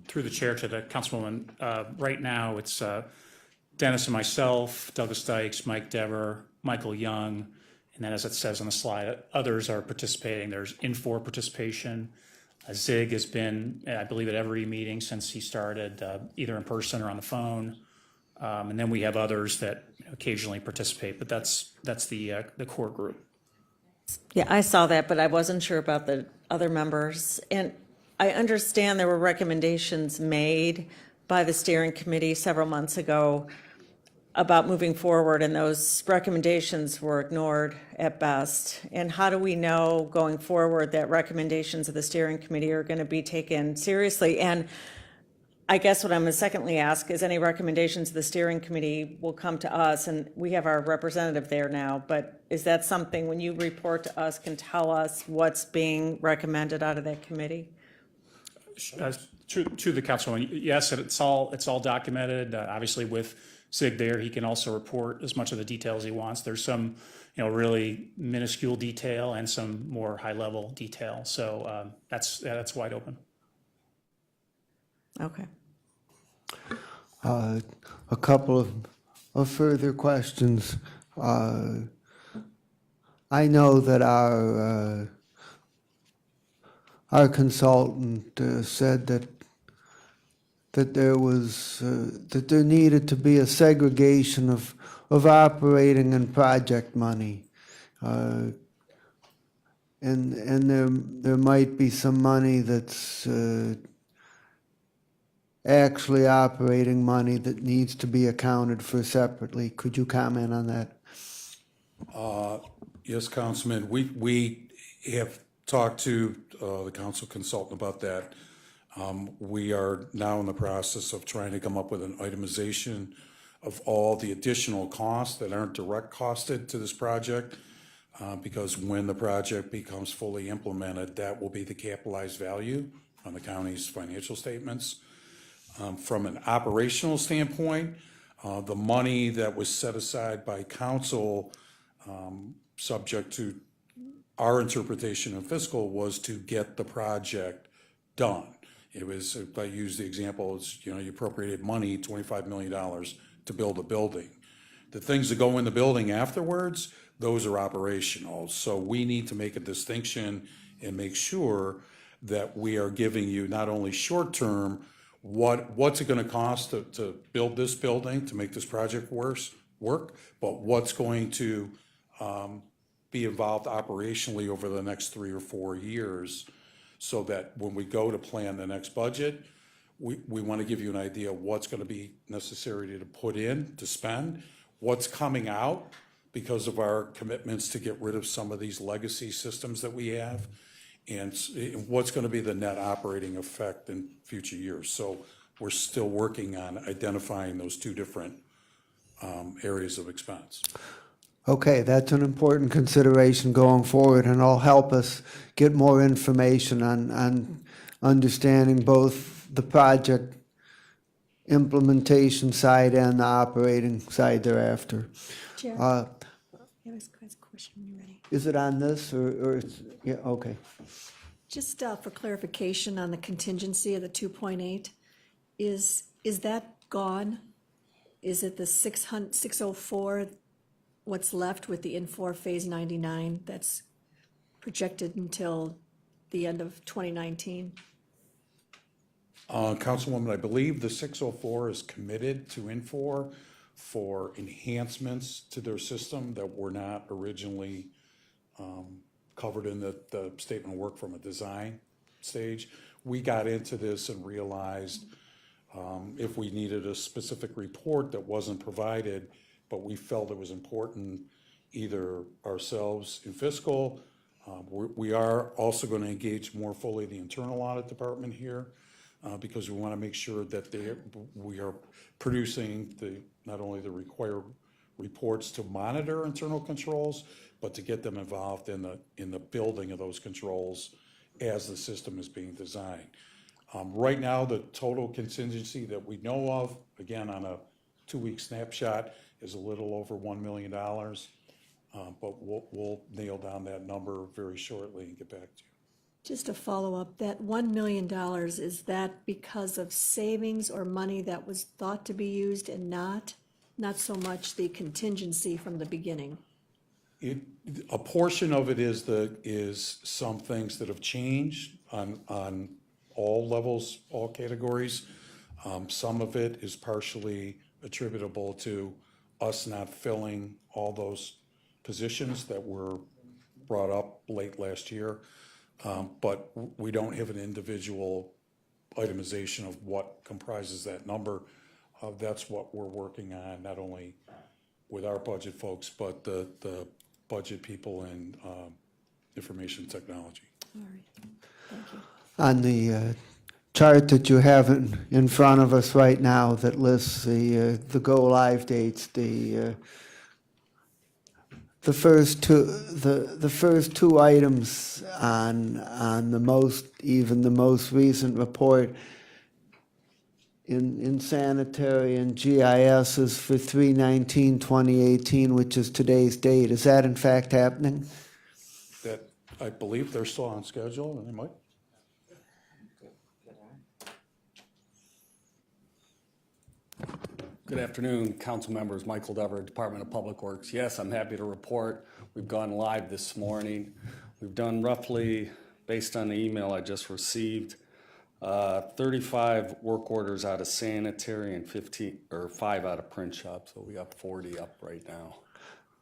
Through the chair to the councilwoman, right now it's Dennis and myself, Douglas Dykes, Mike Dever, Michael Young, and then as it says on the slide, others are participating. There's Infor participation. Zig has been, I believe, at every meeting since he started, either in person or on the phone. And then we have others that occasionally participate, but that's the core group. Yeah, I saw that, but I wasn't sure about the other members. And I understand there were recommendations made by the steering committee several months ago about moving forward, and those recommendations were ignored at best. And how do we know going forward that recommendations of the steering committee are going to be taken seriously? And I guess what I'm going to secondly ask is any recommendations of the steering committee will come to us, and we have our representative there now, but is that something when you report to us can tell us what's being recommended out of that committee? To the councilwoman, yes, it's all documented. Obviously, with Zig there, he can also report as much of the detail as he wants. There's some, really minuscule detail and some more high-level detail. So that's wide open. Okay. A couple of further questions. I know that our consultant said that there needed to be a segregation of operating and project money, and there might be some money that's actually operating money that needs to be accounted for separately. Could you comment on that? Yes, Councilman, we have talked to the council consultant about that. We are now in the process of trying to come up with an itemization of all the additional costs that aren't direct costed to this project, because when the project becomes fully implemented, that will be the capitalized value on the county's financial statements. From an operational standpoint, the money that was set aside by council, subject to our interpretation of fiscal, was to get the project done. It was, if I use the example, it's, you appropriated money, $25 million to build a building. The things that go in the building afterwards, those are operational. So we need to make a distinction and make sure that we are giving you not only short-term, what's it gonna cost to build this building, to make this project work, but what's going to be involved operationally over the next 3 or 4 years, so that when we go to plan the next budget, we want to give you an idea of what's going to be necessary to put in, to spend, what's coming out because of our commitments to get rid of some of these legacy systems that we have, and what's going to be the net operating effect in future years. So we're still working on identifying those two different areas of expense. Okay, that's an important consideration going forward, and it'll help us get more information on understanding both the project implementation side and the operating side thereafter. Chair, I have a question when you're ready. Is it on this, or it's, yeah, okay. Just for clarification on the contingency of the 2.8, is that gone? Is it the 604, what's left with the Infor Phase 99 that's projected until the end of 2019? Councilwoman, I believe the 604 is committed to Infor for enhancements to their system that were not originally covered in the statement of work from a design stage. We got into this and realized if we needed a specific report that wasn't provided, but we felt it was important, either ourselves in fiscal, we are also going to engage more fully the internal audit department here, because we want to make sure that we are producing not only the required reports to monitor internal controls, but to get them involved in the building of those controls as the system is being designed. Right now, the total contingency that we know of, again, on a 2-week snapshot, is a little over $1 million. But we'll nail down that number very shortly and get back to you. Just a follow-up, that $1 million, is that because of savings or money that was thought to be used and not so much the contingency from the beginning? A portion of it is some things that have changed on all levels, all categories. Some of it is partially attributable to us not filling all those positions that were brought up late last year. But we don't have an individual itemization of what comprises that number. That's what we're working on, not only with our budget folks, but the budget people in information technology. All right, thank you. On the chart that you have in front of us right now that lists the go-live dates, the first two items on the most recent report in sanitary and GIS is for 3/19/2018, which is today's date. Is that in fact happening? That, I believe they're still on schedule, and they might. Good afternoon, council members. Michael Dever, Department of Public Works. Yes, I'm happy to report we've gone live this morning. We've done roughly, based on the email I just received, 35 work orders out of sanitary and 5 out of print shop. So we got 40 up right now.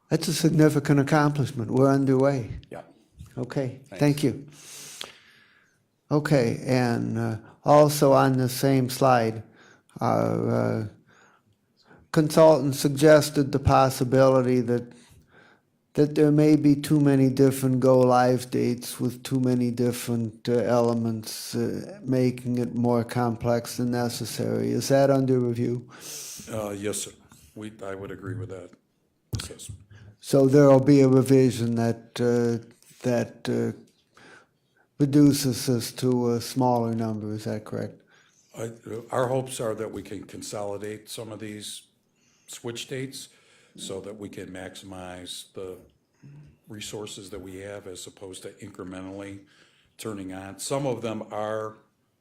That's a significant accomplishment. We're underway. Yeah. Okay, Thanks. thank you. Okay, and also on the same slide, our consultant suggested the possibility that there may be too many different go-live dates with too many different elements, making it more complex than necessary. Is that under review? Yes, sir. I would agree with that assessment. So there will be a revision that reduces this to a smaller number. Is that correct? Our hopes are that we can consolidate some of these switch dates so that we can maximize the resources that we have as opposed to incrementally turning on. Some of them are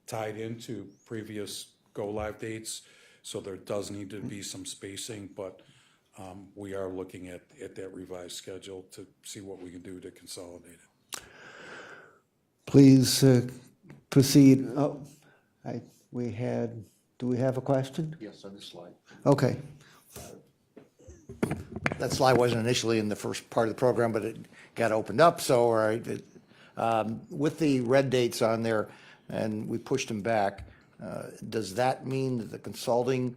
tied into previous go-live dates, so there does need to be some spacing, but we are looking at that revised schedule to see what we can do to consolidate it. Please proceed. Oh, do we have a question? Yes, on this slide. Okay. That slide wasn't initially in the first part of the program, but it got opened up, so, all right. With the red dates on there, and we pushed them back, does that mean that the consulting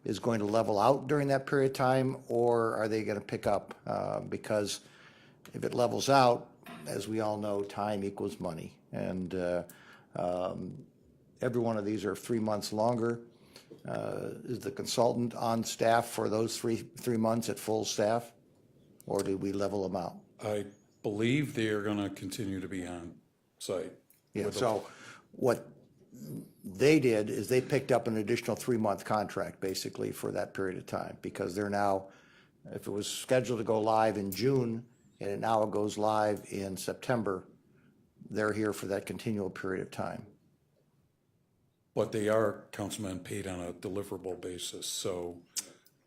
is going to level out during that period of time, or are they going to pick up? Because if it levels out, as we all know, time equals money. And every one of these are 3 months longer. Is the consultant on staff for those three months at full staff, or do we level them out? I believe they are going to continue to be on site. Yeah, so what they did is they picked up an additional 3-month contract basically for that period of time, because they're now, if it was scheduled to go live in June and now it goes live in September, they're here for that continual period of time. But they are, Councilman, paid on a deliverable basis. So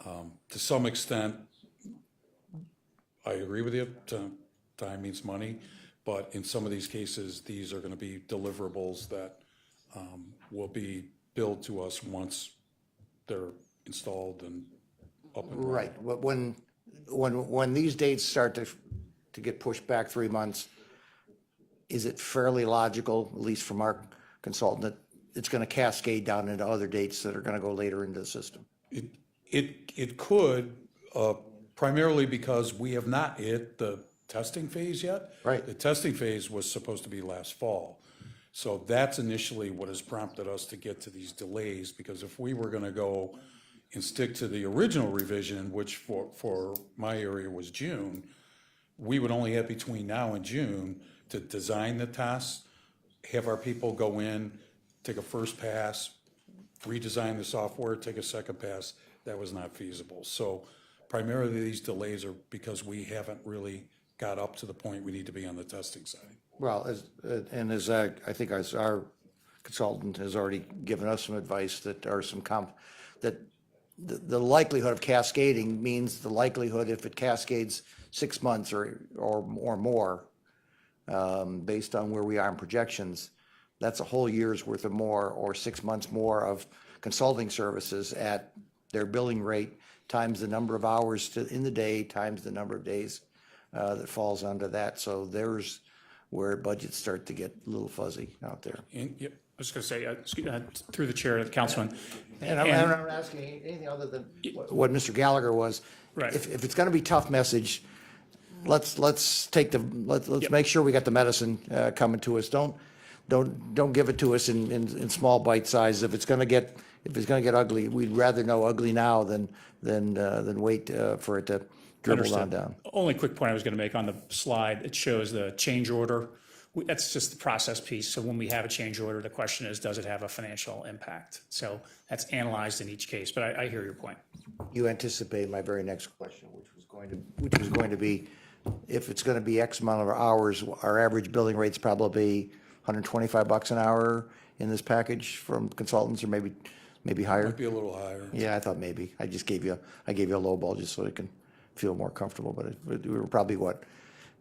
to some extent, I agree with you, time means money. But in some of these cases, these are going to be deliverables that will be billed to us once they're installed and up and running. Right, but when these dates start to get pushed back 3 months, is it fairly logical, at least from our consultant, that it's going to cascade down into other dates that are going to go later into the system? It could, primarily because we have not hit the testing phase yet. Right. The testing phase was supposed to be last fall. So that's initially what has prompted us to get to these delays, because if we were going to go and stick to the original revision, which for my area was June, we would only have between now and June to design the test, have our people go in, take a first pass, redesign the software, take a second pass. That was not feasible. So primarily these delays are because we haven't really got up to the point we need to be on the testing side. Well, as I think as our consultant has already given us some advice that are that the likelihood of cascading means the likelihood if it cascades 6 months or more, based on where we are in projections, that's a whole year's worth of more or 6 months more of consulting services at their billing rate times the number of hours in the day times the number of days that falls under that. So there's where budgets start to get a little fuzzy out there. And, yep, I was going to say, through the chair, the councilman. And I'm not asking anything other than what Mr. Gallagher was. Right. If it's going to be tough message, let's make sure we got the medicine coming to us. Don't give it to us in small bite size. If it's going to get ugly, we'd rather know ugly now than wait for it to dribble on down. Only quick point I was going to make on the slide, it shows the change order. That's just the process piece. So when we have a change order, the question is, does it have a financial impact? So that's analyzed in each case, but I hear your point. You anticipated my very next question, which was going to be, if it's going to be X amount of hours, our average billing rate's probably $125 an hour in this package from consultants, or maybe higher. Might be a little higher. Yeah, I thought maybe. I gave you a low ball just so I can feel more comfortable, but we were probably what,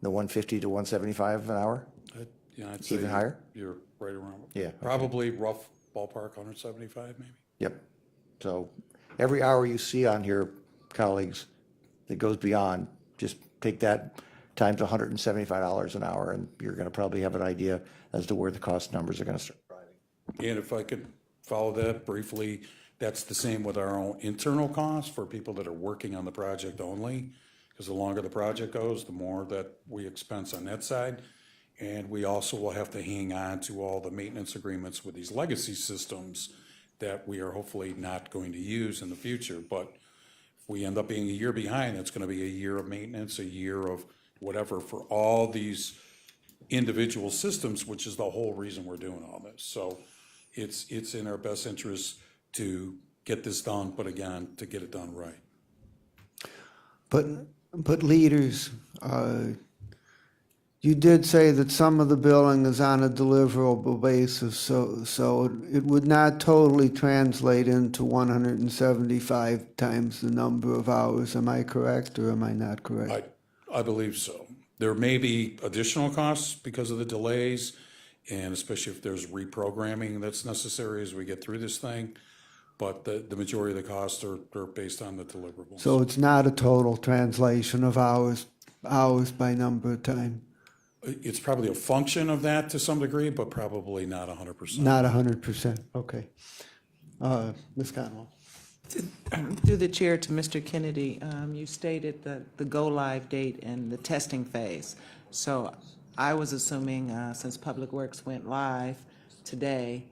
the 150 to 175 an hour? I'd say Even higher? You're right around. Yeah, okay. Probably rough ballpark, 175 maybe. Yep. So every hour you see on here, colleagues, that goes beyond, just take that times $175 an hour, and you're going to probably have an idea as to where the cost numbers are going to start driving. And if I could follow that briefly, that's the same with our own internal costs for people that are working on the project only, because the longer the project goes, the more that we expense on that side. And we also will have to hang on to all the maintenance agreements with these legacy systems that we are hopefully not going to use in the future. But if we end up being a year behind, it's going to be a year of maintenance, a year of whatever for all these individual systems, which is the whole reason we're doing all this. So it's in our best interest to get this done, but again, to get it done right. But leaders, you did say that some of the billing is on a deliverable basis, so it would not totally translate into 175 times the number of hours. Am I correct or am I not correct? I believe so. There may be additional costs because of the delays, and especially if there's reprogramming that's necessary as we get through this thing. But the majority of the costs are based on the deliverables. So it's not a total translation of hours by number of time? It's probably a function of that to some degree, but probably not 100%. Not 100%, okay. Ms. Conwell? Through the chair to Mr. Kennedy, you stated the go-live date and the testing phase. So I was assuming, since Public Works went live today,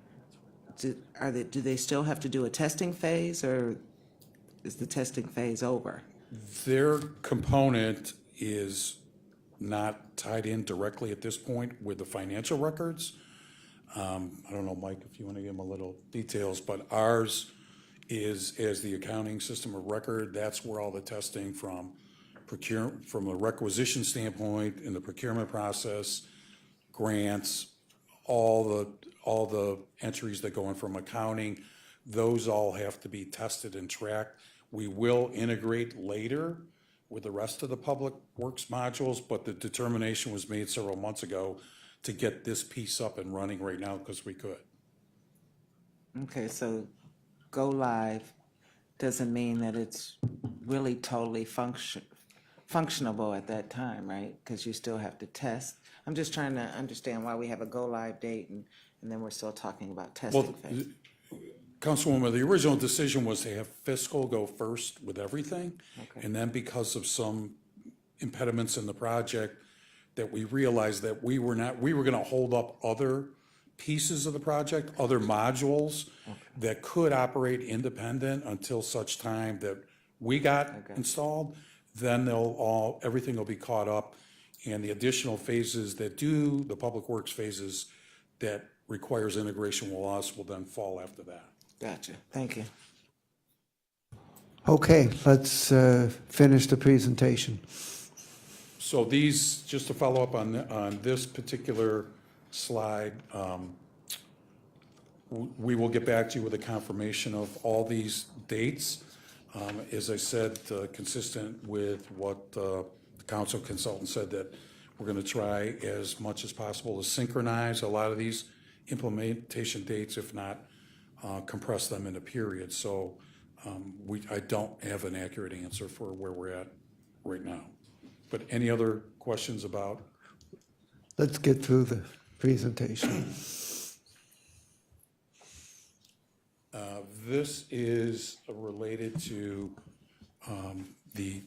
do they still have to do a testing phase, or is the testing phase over? Their component is not tied in directly at this point with the financial records. I don't know, Mike, if you want to give them a little details, but ours is as the accounting system of record. That's where all the testing from a requisition standpoint in the procurement process, grants, all the entries that go in from accounting, those all have to be tested and tracked. We will integrate later with the rest of the public works modules, but the determination was made several months ago to get this piece up and running right now because we could. Okay, so go live doesn't mean that it's really totally functionable at that time, right? Because you still have to test. I'm just trying to understand why we have a go live date and then we're still talking about testing phase. Councilwoman, the original decision was to have fiscal go first with everything. Okay. And then because of some impediments in the project, that we realized that we were going to hold up other pieces of the project, other modules that could operate independent until such time that we got installed. Then everything will be caught up. And the additional phases that do, the public works phases that requires integration with us will then fall after that. Gotcha. Thank you. Okay, let's finish the presentation. So these, just to follow up on this particular slide, we will get back to you with a confirmation of all these dates. As I said, consistent with what the council consultant said, that we're going to try as much as possible to synchronize a lot of these implementation dates, if not compress them into periods. So I don't have an accurate answer for where we're at right now. But any other questions about? Let's get through the presentation. This is related to the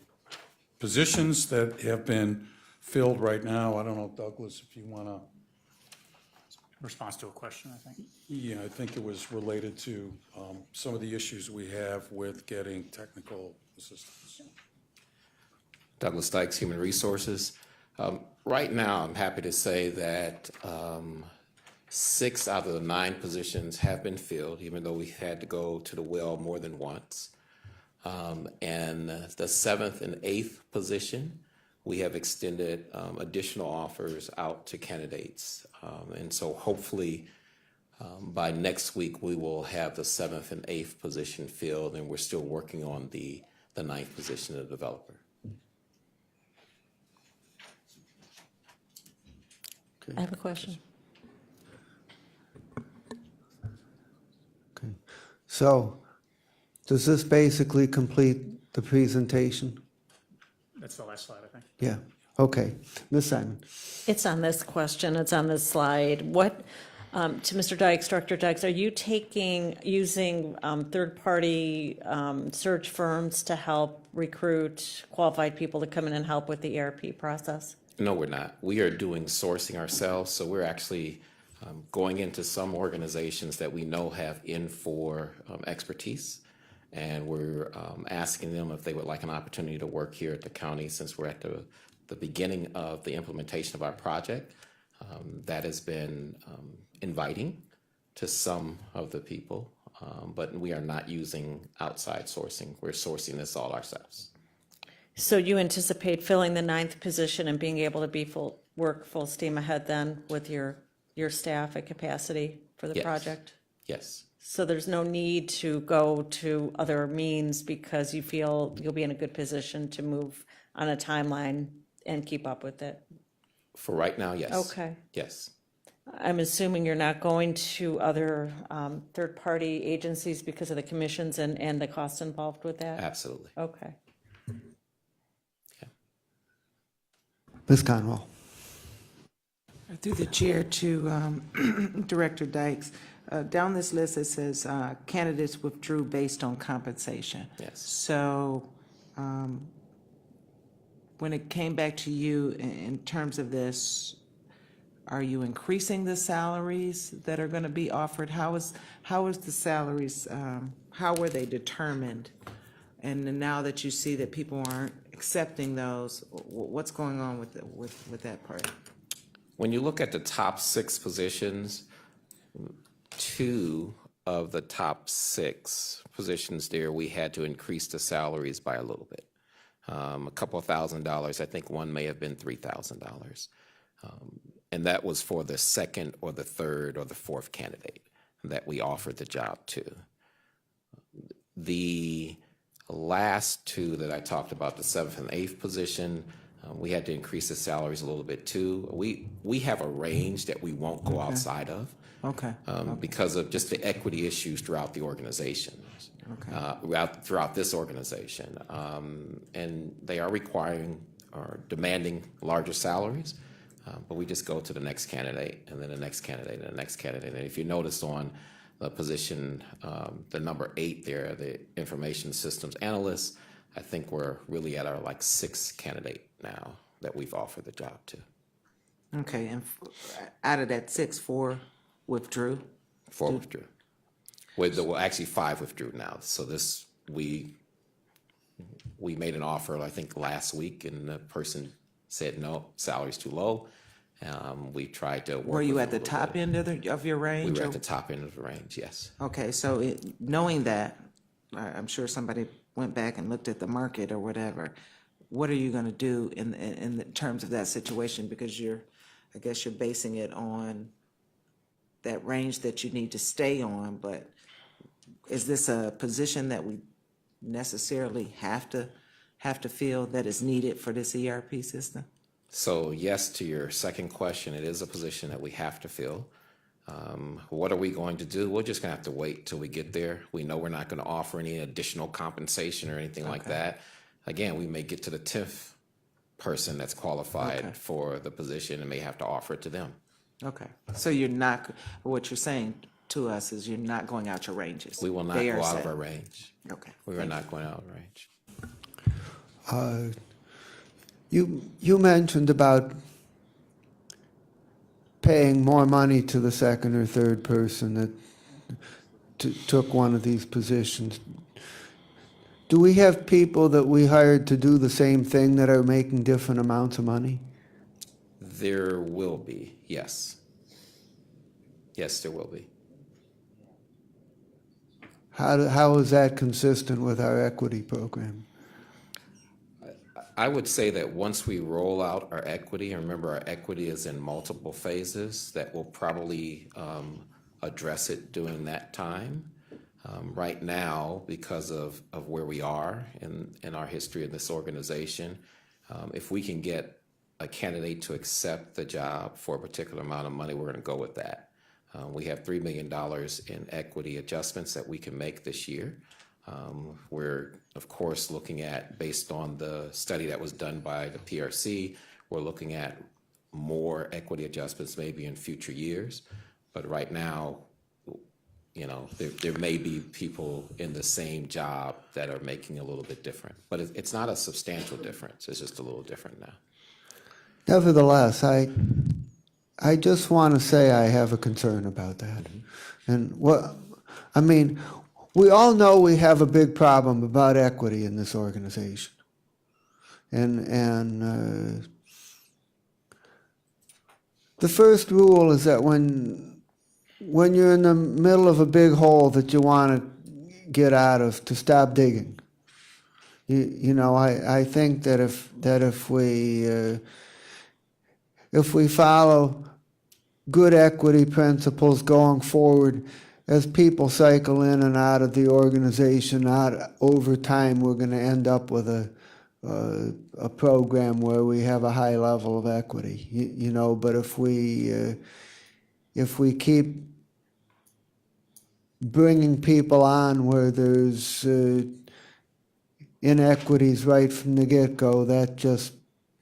positions that have been filled right now. I don't know, Douglas, if you want to. Response to a question, I think. Yeah, I think it was related to some of the issues we have with getting technical assistance. Douglas Dykes, Human Resources. Right now, I'm happy to say that 6 out of the 9 positions have been filled, even though we had to go to the well more than once. And the 7th and 8th position, we have extended additional offers out to candidates. And so hopefully by next week, we will have the 7th and 8th position filled, and we're still working on the 9th position of developer. I have a question. Okay. So, does this basically complete the presentation? That's the last slide, I think. Yeah, okay. Ms. Simon? It's on this question, it's on this slide. What, to Mr. Dykes, Director Dykes, are you using third-party search firms to help recruit qualified people to come in and help with the ERP process? No, we're not. We are doing sourcing ourselves, so we're actually going into some organizations that we know have N4 expertise, and we're asking them if they would like an opportunity to work here at the county since we're at the beginning of the implementation of our project. That has been inviting to some of the people, but we are not using outside sourcing. We're sourcing this all ourselves. So you anticipate filling the 9th position and being able to be work full steam ahead then with your staff at capacity for the Yes. project? Yes. So there's no need to go to other means because you feel you'll be in a good position to move on a timeline and keep up with it? For right now, yes. Okay. Yes. I'm assuming you're not going to other third-party agencies because of the commissions and the cost involved with that? Absolutely. Okay. Ms. Conwell? Through the chair to Director Dykes, down this list it says candidates withdrew based on compensation. Yes. So when it came back to you in terms of this, are you increasing the salaries that are going to be offered? How is the salaries, how were they determined? And now that you see that people aren't accepting those, what's going on with that part? When you look at the top 6 positions, 2 of the top 6 positions there, we had to increase the salaries by a little bit. A couple of $1,000s. I think one may have been $3,000. And that was for the 2nd or the 3rd or the 4th candidate that we offered the job to. The last 2 that I talked about, the 7th and 8th position, we had to increase the salaries a little bit too. We have a range that we won't go outside of. Okay. Because of just the equity issues throughout the organization, throughout this organization. And they are requiring or demanding larger salaries, but we just go to the next candidate and then the next candidate and the next candidate. And if you notice on the position, the number 8 there, the information systems analyst, I think we're really at our 6th candidate now that we've offered the job to. Okay, and out of that 6, 4 withdrew? 4 withdrew. Well, actually 5 withdrew now. So this, we made an offer, I think, last week, and the person said, no, salary's too low. We tried to work Were you with at the them a little top bit. end of your We range? were or- at the top end of the range, yes. Okay, so knowing that, I'm sure somebody went back and looked at the market or whatever. What are you gonna do in the terms of that situation? Because I guess you're basing it on that range that you need to stay on, but is this a position that we necessarily have to feel that is needed for this ERP system? So yes, to your second question, it is a position that we have to fill. What are we going to do? We're just gonna have to wait till we get there. We know we're not gonna offer any additional compensation or anything like that. Again, we may get to the 10th person that's qualified for the position and may have to offer it to them. Okay, so you're not, what you're saying to us is you're not going out your ranges? We will not They are go out of set. our range. Okay. We are not going out of range. You mentioned about paying more money to the second or third person that took one of these positions. Do we have people that we hired to do the same thing that are making different amounts of money? There will be, yes. Yes, there will be. How is that consistent with our equity program? I would say that once we roll out our equity, and remember our equity is in multiple phases, that we'll probably address it during that time. Right now, because of where we are in our history in this organization, if we can get a candidate to accept the job for a particular amount of money, we're going to go with that. We have $3 million in equity adjustments that we can make this year. We're, of course, looking at, based on the study that was done by the PRC, we're looking at more equity adjustments maybe in future years. But right now, you know, there may be people in the same job that are making a little bit different. But it's not a substantial difference. It's just a little different now. Nevertheless, I just want to say I have a concern about that. And we all know we have a big problem about equity in this organization. And the first rule is that when you're in the middle of a big hole that you want to get out of, to stop digging. I think that if we follow good equity principles going forward, as people cycle in and out of the organization, over time, we're going to end up with a program where we have a high level of equity. But if we keep bringing people on where there's inequities right from the get-go, that just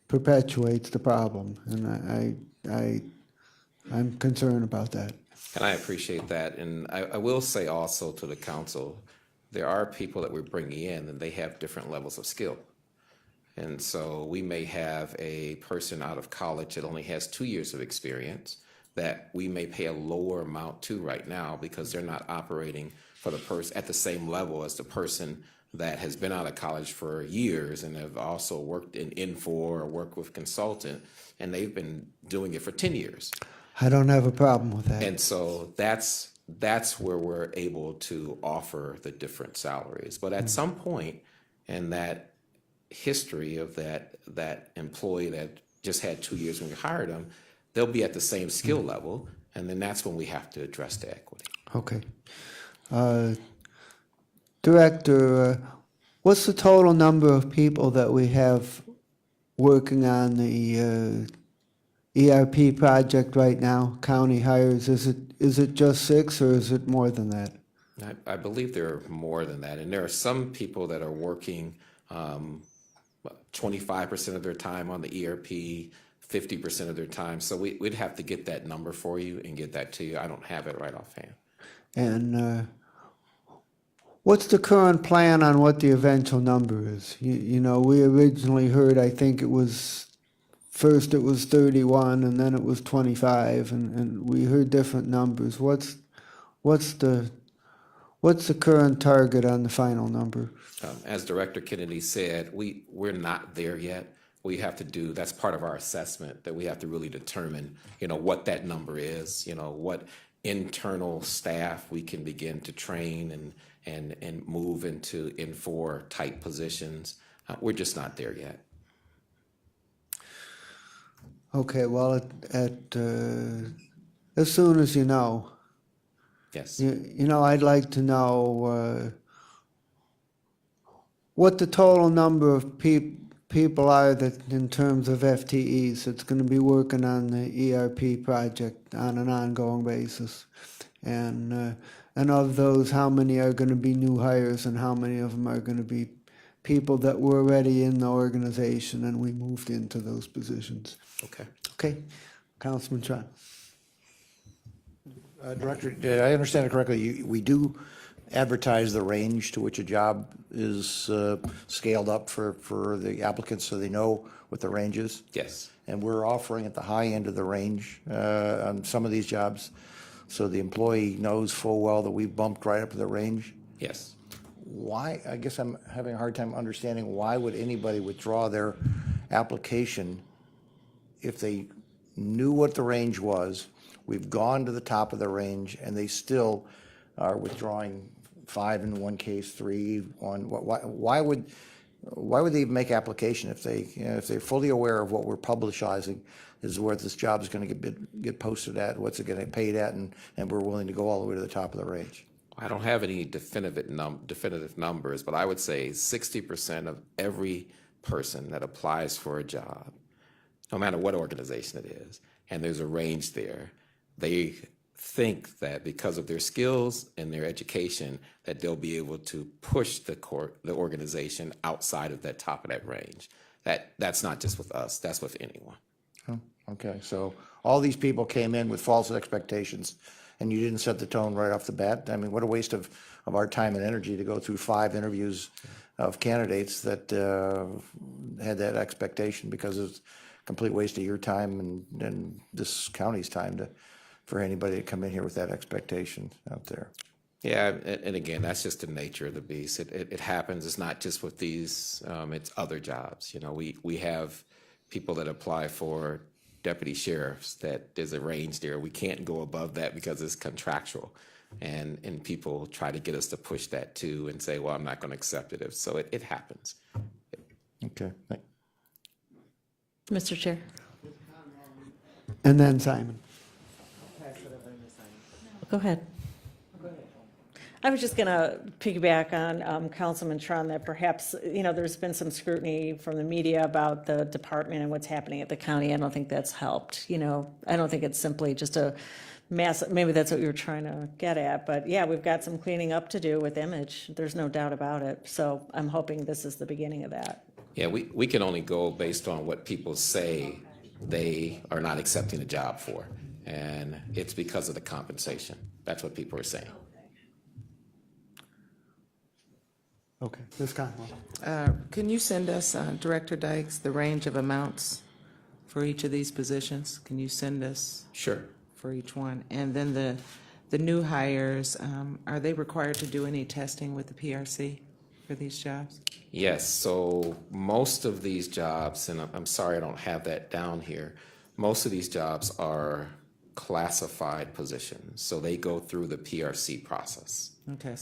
perpetuates the problem, and I'm concerned about that. And I appreciate that. And I will say also to the council, there are people that we're bringing in and they have different levels of skill. And so we may have a person out of college that only has 2 years of experience that we may pay a lower amount to right now because they're not operating for the person at the same level as the person that has been out of college for years and have also worked in Info or worked with consultant, and they've been doing it for 10 years. I don't have a problem with that. And so that's where we're able to offer the different salaries. But at some point in that history of that employee that just had 2 years when we hired them, they'll be at the same skill level, and then that's when we have to address the equity. Okay. Director, what's the total number of people that we have working on the ERP project right now, county hires? Is it just 6 or is it more than that? I believe there are more than that, and there are some people that are working 25% of their time on the ERP, 50% of their time. So we'd have to get that number for you and get that to you. I don't have it right offhand. And what's the current plan on what the eventual number is? We originally heard, I think first it was 31 and then it was 25, and we heard different numbers. What's the current target on the final number? As Director Kennedy said, we're not there yet. we have to do, that's part of our assessment, that we have to really determine, what that number is, what internal staff we can begin to train and move into N4 type positions. We're just not there yet. Okay, well, as soon as you know, Yes. I'd like to know what the total number of people are that, in terms of FTEs, that's going to be working on the ERP project on an ongoing basis. And of those, how many are going to be new hires and how many of them are going to be people that were already in the organization and we moved into those positions. Okay. Okay, Councilman Tron. Director, did I understand it correctly? We do advertise the range to which a job is scaled up for the applicants so they know what the range is? Yes. And we're offering at the high end of the range on some of these jobs, so the employee knows full well that we've bumped right up to the range? Yes. Why, I guess I'm having a hard time understanding, why would anybody withdraw their application if they knew what the range was, we've gone to the top of the range, and they still are withdrawing 5 in one case, 3, 1? Why would they even make application if they're fully aware of what we're publicizing is where this job is going to get posted at, what's it going to get paid at, and we're willing to go all the way to the top of the range? I don't have any definitive numbers, but I would say 60% of every person that applies for a job, no matter what organization it is, and there's a range there, they think that because of their skills and their education, that they'll be able to push the organization outside of that top of that range. That's not just with us, that's with anyone. Oh, okay, so all these people came in with false expectations, and you didn't set the tone right off the bat? I mean, what a waste of our time and energy to go through 5 interviews of candidates that had that expectation, because it's a complete waste of your time and this county's time for anybody to come in here with that expectation out there. Yeah, and again, that's just the nature of the beast. It happens. It's not just with these, it's other jobs. We have people that apply for deputy sheriffs that there's a range there. We can't go above that because it's contractual. And people try to get us to push that too and say, well, I'm not going to accept it. So it happens. Okay. Mr. Chair. And then Simon. Go ahead. I was just going to piggyback on Councilman Tron that perhaps, there's been some scrutiny from the media about the department and what's happening at the county. I don't think that's helped. I don't think it's simply just a mass, maybe that's what you were trying to get at. But yeah, we've got some cleaning up to do with image. There's no doubt about it. So I'm hoping this is the beginning of that. Yeah, we can only go based on what people say they are not accepting a job for. And it's because of the compensation. That's what people are saying. Okay, Ms. Conwell. Can you send us, Director Dykes, the range of amounts for each of these positions? Can you send us? Sure. For each one? And then the new hires, are they required to do any testing with the PRC for these jobs? Yes, so most of these jobs, and I'm sorry I don't have that down here, most of these jobs are classified positions, so they go through the PRC process. Okay,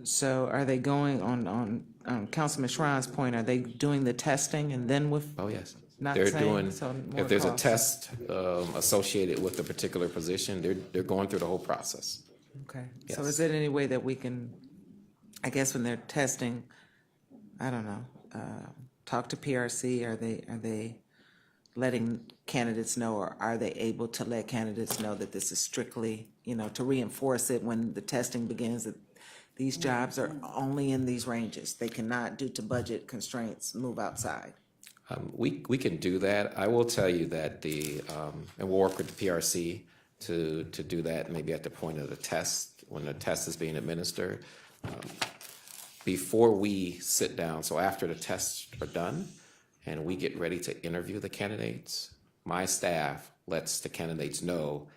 so are they going on Councilman Schron's point, are they doing the testing and then with? Oh, yes. Not They're saying, doing, so more if there's a cost. test associated with a particular position, they're going through the whole process. Okay, so Yes. is there any way that we can, I guess when they're testing, I don't know, talk to PRC, are they letting candidates know, or are they able to let candidates know that this is strictly, to reinforce it when the testing begins, that these jobs are only in these ranges? They cannot, due to budget constraints, move outside. We can do that. I will tell you that and we'll work with the PRC to do that maybe at the point of the test, when the test is being administered. Before we sit down, so after the tests are done and we get ready to interview the candidates, my staff lets the candidates know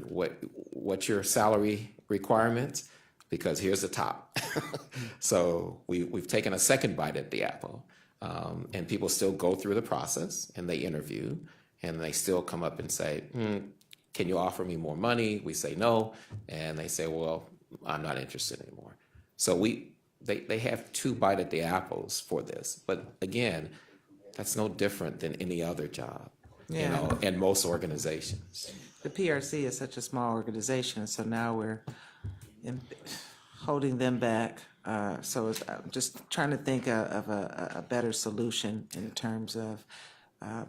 what's your salary requirements, because here's the top. So we've taken a second bite at the apple. And people still go through the process and they interview and they still come up and say, can you offer me more money? We say no. And they say, well, I'm not interested anymore. So they have two bite at the apples for this. But again, that's no different than any other job, you know, in most organizations. The PRC is such a small organization, so now we're holding them back. So I'm just trying to think of a better solution in terms of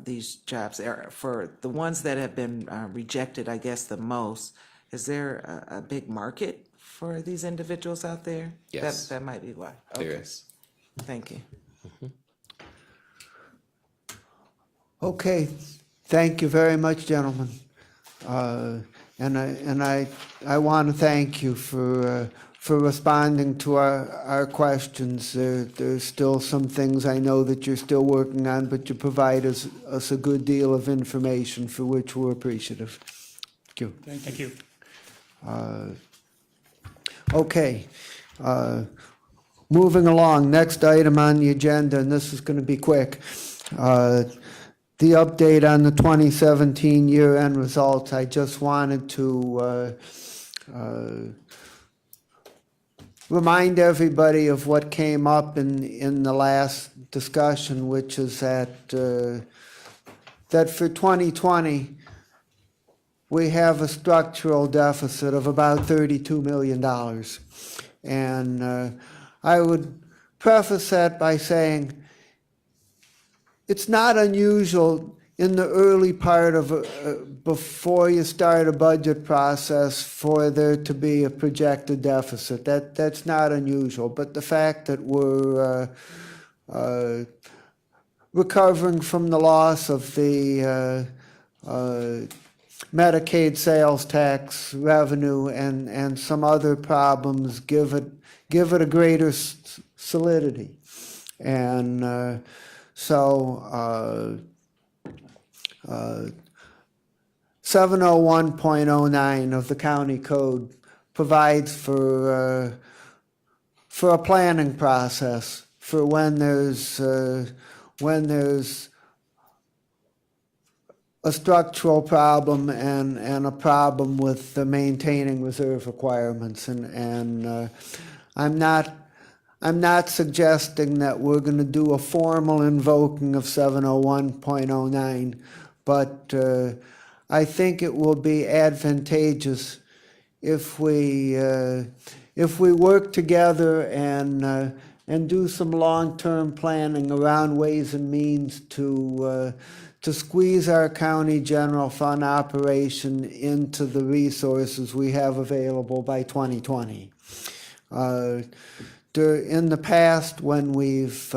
these jobs. For the ones that have been rejected, I guess, the most, is there a big market for these individuals out there? Yes. That might be why. There Okay. is. Thank you. Okay, thank you very much, gentlemen. And I want to thank you for responding to our questions. There's still some things I know that you're still working on, but you provide us a good deal of information for which we're appreciative. Thank you. Thank you. Okay. Moving along, next item on the agenda, and this is going to be quick. The update on the 2017 year-end results. I just wanted to remind everybody of what came up in the last discussion, which is that for 2020, we have a structural deficit of about $32 million. And I would preface that by saying it's not unusual in the early part of before you start a budget process for there to be a projected deficit. That's not unusual. But the fact that we're recovering from the loss of the Medicaid sales tax revenue and some other problems give it a greater solidity. And so 701.09 of the county code provides for a planning process for when there's a structural problem and a problem with maintaining reserve requirements. And I'm not suggesting that we're going to do a formal invoking of 701.09, but I think it will be advantageous if we work together and do some long-term planning around ways and means to squeeze our county general fund operation into the resources we have available by 2020. In the past, when we've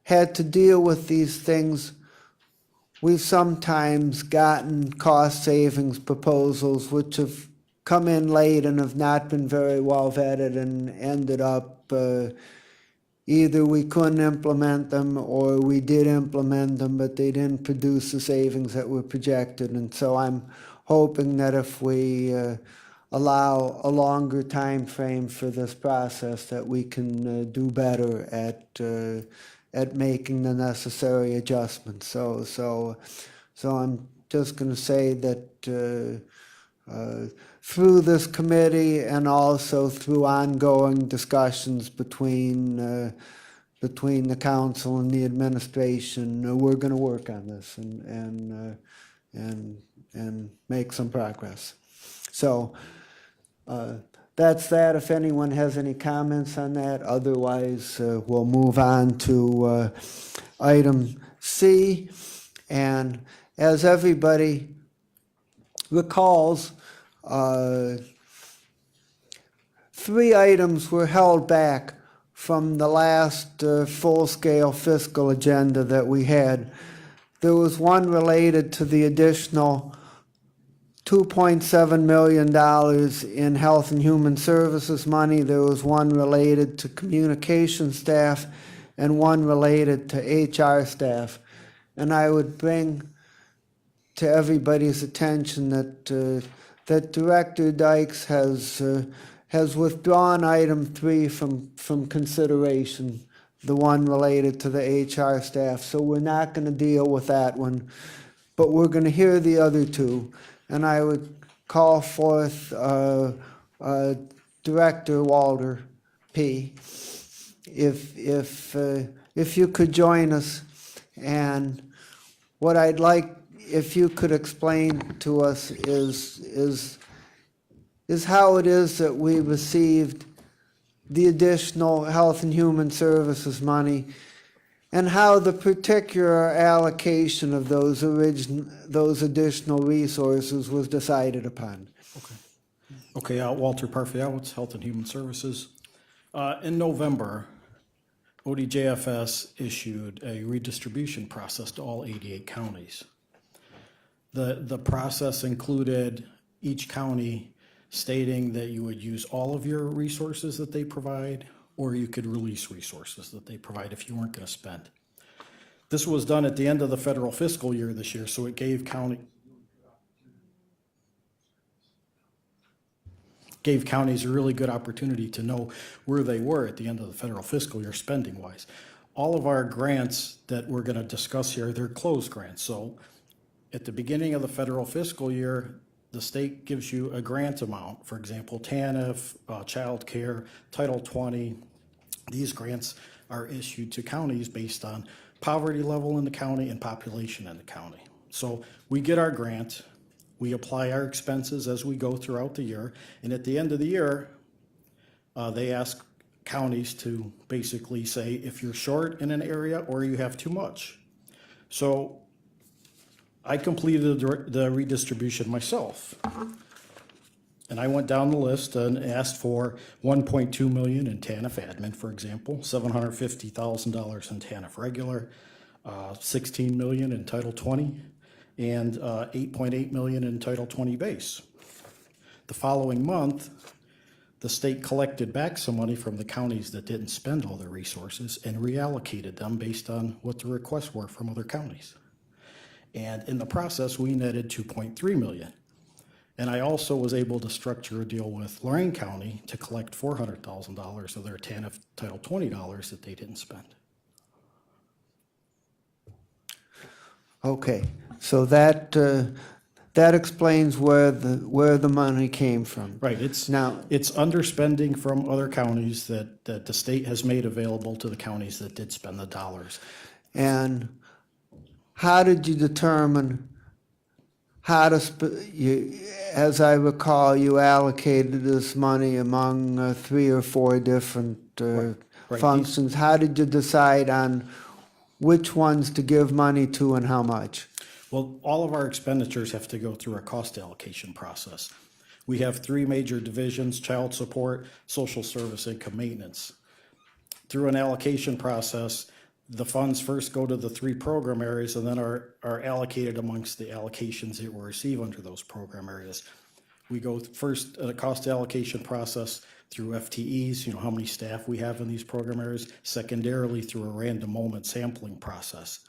had to deal with these things, we've sometimes gotten cost savings proposals which have come in late and have not been very well vetted and ended up either we couldn't implement them or we did implement them, but they didn't produce the savings that were projected. And so I'm hoping that if we allow a longer time frame for this process, that we can do better at making the necessary adjustments. So I'm just going to say that through this committee and also through ongoing discussions between the council and the administration, we're going to work on this and make some progress. So that's that. If anyone has any comments on that, otherwise we'll move on to item C. And as everybody recalls, 3 items were held back from the last full-scale fiscal agenda that we had. There was one related to the additional $2.7 million in Health and Human Services money. There was one related to communication staff and one related to HR staff. And I would bring to everybody's attention that Director Dykes has withdrawn item 3 from consideration the one related to the HR staff, so we're not going to deal with that one. But we're going to hear the other two, and I would call forth Director Walter P. If you could join us, and what I'd like, if you could explain to us is how it is that we received the additional Health and Human Services money, and how the particular allocation of those additional resources was decided upon. Okay, Walter Parfiowitz, Health and Human Services. In November, ODJFS issued a redistribution process to all 88 counties. The process included each county stating that you would use all of your resources that they provide, or you could release resources that they provide if you weren't going to spend. This was done at the end of the federal fiscal year this year, so it gave counties a really good opportunity to know where they were at the end of the federal fiscal year spending-wise. All of our grants that we're going to discuss here, they're closed grants. So at the beginning of the federal fiscal year, the state gives you a grant amount. For example, TANF, child care, Title 20. These grants are issued to counties based on poverty level in the county and population in the county. So we get our grant, we apply our expenses as we go throughout the year, and at the end of the year, they ask counties to basically say if you're short in an area or you have too much. So I completed the redistribution myself. And I went down the list and asked for $1.2 million in TANF admin, for example, $750,000 in TANF regular, $16 million in Title 20, and $8.8 million in Title 20 base. The following month, the state collected back some money from the counties that didn't spend all their resources and reallocated them based on what the requests were from other counties. And in the process, we netted $2.3 million. And I also was able to structure a deal with Lorraine County to collect $400,000 of their TANF Title 20 dollars that they didn't spend. Okay, so that explains where the money came from. Right, it's Now, underspending from other counties that the state has made available to the counties that did spend the dollars. and how did you determine how to, as I recall, you allocated this money among 3 or 4 different Right. functions. How did you decide on which ones to give money to and how much? Well, all of our expenditures have to go through a cost allocation process. We have 3 major divisions: child support, social service, income maintenance. Through an allocation process, the funds first go to the 3 program areas and then are allocated amongst the allocations that we receive under those program areas. We go first at a cost allocation process through FTEs, how many staff we have in these program areas, secondarily through a random moment sampling process.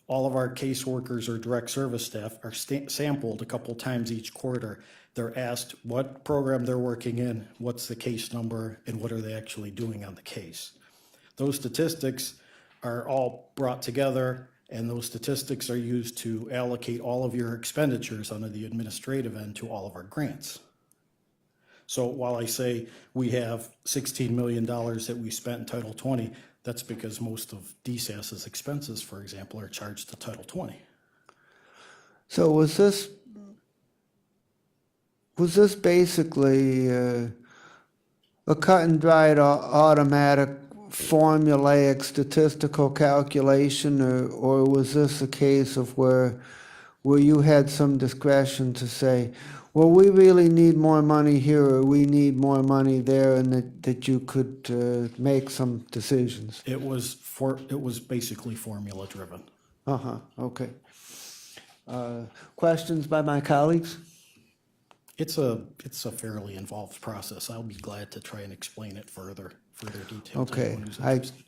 All of our caseworkers or direct service staff are sampled a couple times each quarter. They're asked what program they're working in, what's the case number, and what are they actually doing on the case. Those statistics are all brought together, and those statistics are used to allocate all of your expenditures under the administrative end to all of our grants. So while I say we have $16 million that we spent in Title 20, that's because most of DSAS's expenses, for example, are charged to Title 20. So was this basically a cut and dried automatic formulaic statistical calculation, or was this a case of where you had some discretion to say, well, we really need more money here or we need more money there, and that you could make some decisions? It was basically formula driven. Okay. Questions by my colleagues? It's a fairly involved process. I'll be glad to try and explain it further detail. to Okay, anyone who's interested.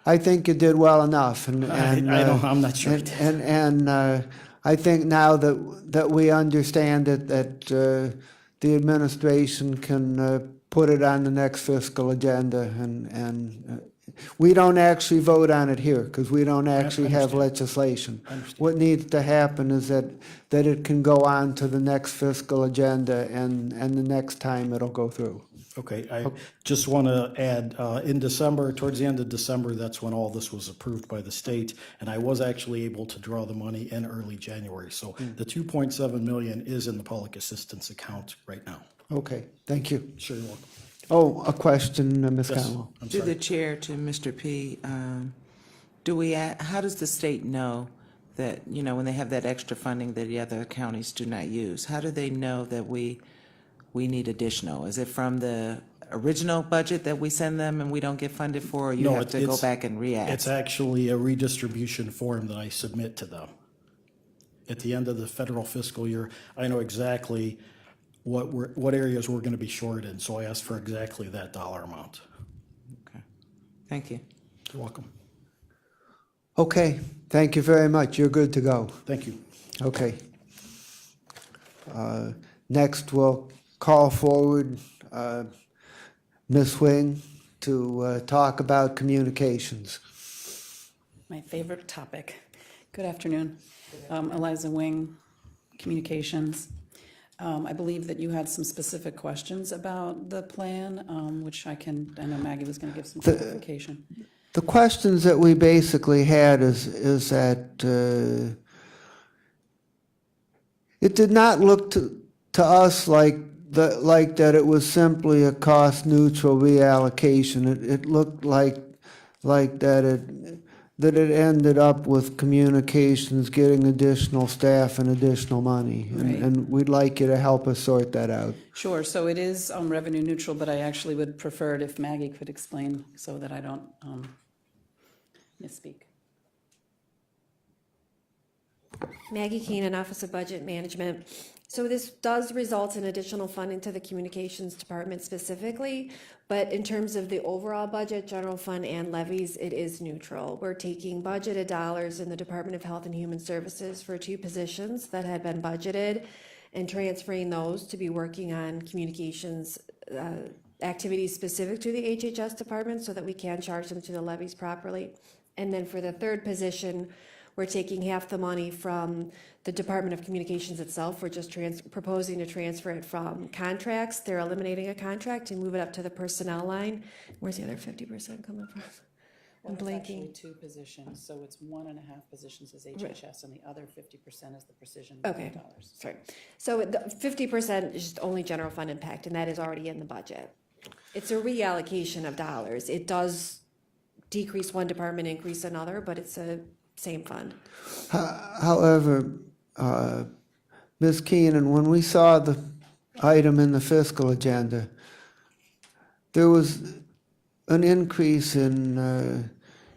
I think you did well enough, and I'm not sure. And I think now that we understand it, that the administration can put it on the next fiscal agenda and we don't actually vote on it here, because we don't actually have legislation. What needs to happen is that it can go on to the next fiscal agenda, and the next time it'll go through. Okay, I just want to add, in December, towards the end of December, that's when all this was approved by the state, and I was actually able to draw the money in early January. So the 2.7 million is in the public assistance account right now. Okay, thank you. Sure, you're welcome. Oh, a question, Ms. Yes, Conwell. To I'm the sorry. chair, to Mr. P, how does the state know that, when they have that extra funding that the other counties do not use? How do they know that we need additional? Is it from the original budget that we send them and we don't get funded for, or you No, have to go it's- back and react? It's actually a redistribution form that I submit to them. At the end of the federal fiscal year, I know exactly what areas we're going to be short in, so I asked for exactly that dollar amount. Okay. Thank you. You're welcome. Okay, thank you very much. You're good to go. Thank you. Okay. Next, we'll call forward Ms. Wing to talk about communications. My favorite topic. Good afternoon. Eliza Wing, Communications. I believe that you had some specific questions about the plan, which I know Maggie was going to give some clarification. The questions that we basically had is that it did not look to us like that it was simply a cost-neutral reallocation. It looked like that it ended up with communications getting additional staff and additional money. Right. And we'd like you to help us sort that out. Sure, so it is revenue neutral, but I actually would prefer it if Maggie could explain so that I don't misspeak. Maggie Keenan, Office of Budget Management. So this does result in additional funding to the Communications Department specifically, but in terms of the overall budget, general fund and levies, it is neutral. We're taking budgeted dollars in the Department of Health and Human Services for 2 positions that had been budgeted and transferring those to be working on communications activities specific to the HHS department so that we can charge them to the levies properly. And then for the 3rd position, we're taking half the money from the Department of Communications itself. We're just proposing to transfer it from contracts. They're eliminating a contract and move it up to the personnel line. Where's the other 50% coming from? I'm Well, it's actually blanking. 2 positions, so it's 1.5 positions as HHS, and the other 50% is the precision Okay, dollars. sorry. So the 50% is just only general fund impact, and that is already in the budget. It's a reallocation of dollars. It does decrease one department, increase another, but it's a same fund. However, Ms. Keenan, when we saw the item in the fiscal agenda, there was an increase in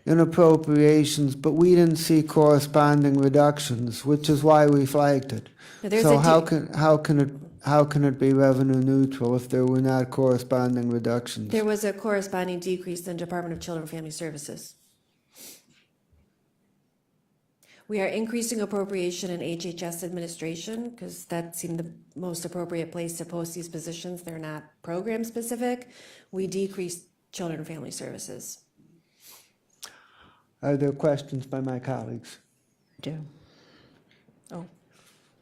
appropriations, but we didn't see corresponding reductions, which is why we flagged it. Now, there's So a how can it be revenue neutral if there were not corresponding reductions? There was a corresponding decrease in Department of Children and Family Services. We are increasing appropriation in HHS administration because that seemed the most appropriate place to post these positions. They're not program specific. We decreased Children and Family Services. Are there questions by my colleagues? Do. Oh,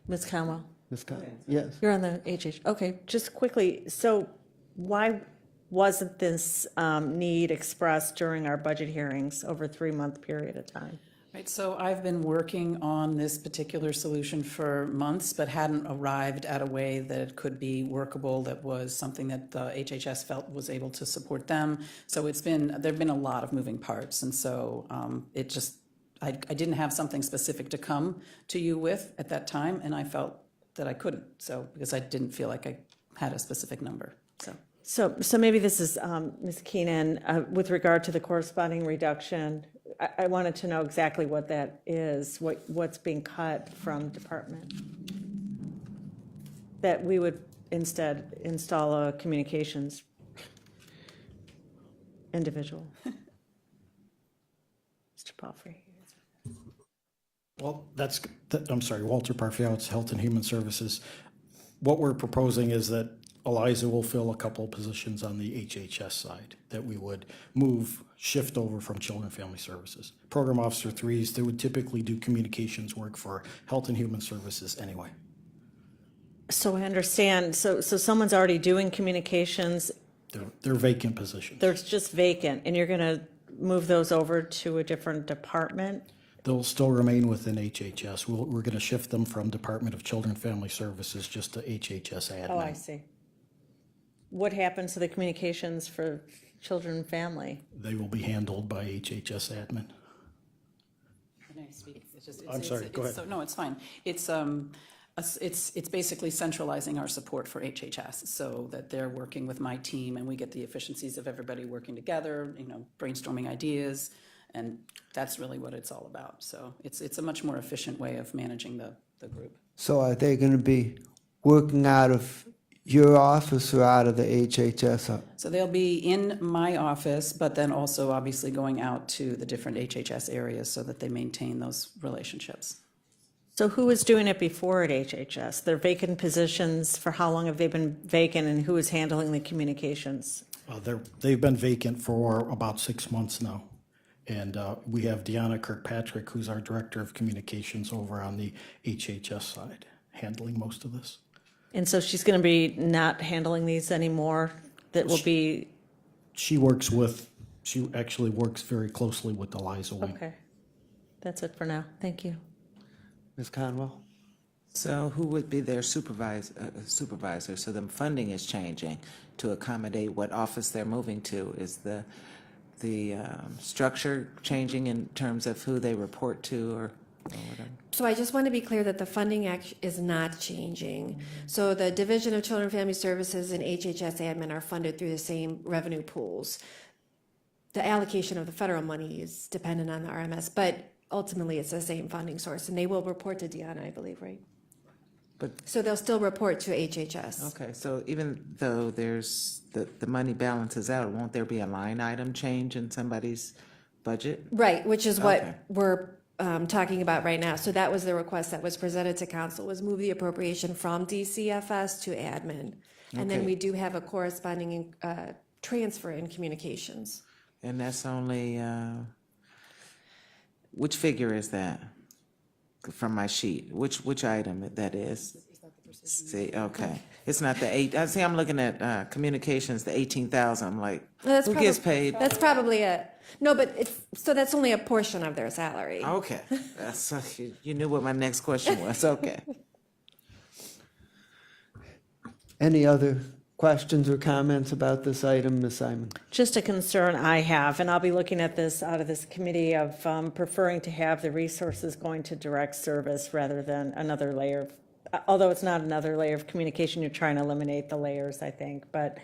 Ms. Conwell, Ms. Conwell? Yes. you're on the okay, just quickly, so why wasn't this need expressed during our budget hearings over a 3-month period of time? Right, so I've been working on this particular solution for months, but hadn't arrived at a way that it could be workable, that was something that the HHS felt was able to support them. So there've been a lot of moving parts, and so I didn't have something specific to come to you with at that time, and I felt that I couldn't, so, because I didn't feel like I had a specific number, so. So maybe this is Ms. Keenan, with regard to the corresponding reduction. I wanted to know exactly what that is, what's being cut from department. That we would instead install a communications individual. Mr. Palfrey. Well, I'm sorry, Walter Parfield, Health and Human Services. What we're proposing is that Eliza will fill a couple of positions on the HHS side that we would shift over from Children and Family Services. Program Officer 3s, they would typically do communications work for Health and Human Services anyway. So I understand, so someone's already doing communications, They're vacant positions. they're just vacant, and you're gonna move those over to a different department? They'll still remain within HHS. We're going to shift them from Department of Children and Family Services just to HHS admin. Oh, I see. What happens to the communications for children and family? They will be handled by HHS admin. Can I speak? I'm sorry, go ahead. No, it's fine. It's basically centralizing our support for HHS so that they're working with my team and we get the efficiencies of everybody working together, brainstorming ideas. And that's really what it's all about. So it's a much more efficient way of managing the group. So are they going to be working out of your office or out of the HHS? So they'll be in my office, but then also obviously going out to the different HHS areas so that they maintain those relationships. So who was doing it before at HHS? They're vacant positions, for how long have they been vacant, and who is handling the communications? They've been vacant for about 6 months now. And we have Deanna Kirkpatrick, who's our Director of Communications over on the HHS side, handling most of this. And so she's going to be not handling these anymore? That will be, She actually works very closely with Eliza Wing. okay. That's it for now. Thank you. Ms. Conwell? So who would be their supervisor? So the funding is changing to accommodate what office they're moving to. Is the structure changing in terms of who they report to or whatever? So I just want to be clear that the funding is not changing. So the Division of Children and Family Services and HHS admin are funded through the same revenue pools. The allocation of the federal money is dependent on the RMS, but ultimately it's the same funding source, and they will report to Deanna, I believe, right? So they'll still report to HHS. Okay, so even though there's, the money balances out, won't there be a line item change in somebody's budget? Right, which is what Okay. we're talking about right now. So that was the request that was presented to council, was move the appropriation from DCFS to admin. And then Okay. we do have a corresponding transfer in communications. And that's only, which figure is that? From my sheet, which item that is? See, okay, it's not the see, I'm looking at, communications, the 18,000, I'm like, That's who gets probab- paid? That's probably no, but that's only a portion of their salary. Okay, that's, you knew what my next question was, okay. Any other questions or comments about this item, Ms. Simon? Just a concern I have, and I'll be looking at this out of this committee, of preferring to have the resources going to direct service rather than another layer. Although it's not another layer of communication, you're trying to eliminate the layers, I think. But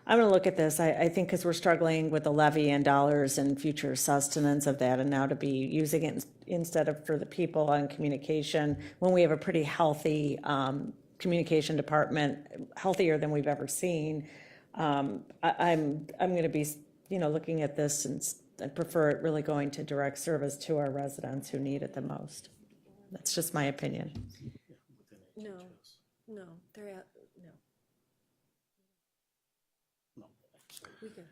I'm going to look at this, I think, because we're struggling with the levy and dollars and future sustenance of that, and now to be using it instead of for the people on communication, when we have a pretty healthy communication department, healthier than we've ever seen. I'm going to be, looking at this, and I prefer it really going to direct service to our residents who need it the most. That's just my opinion. No, they're at, no. We can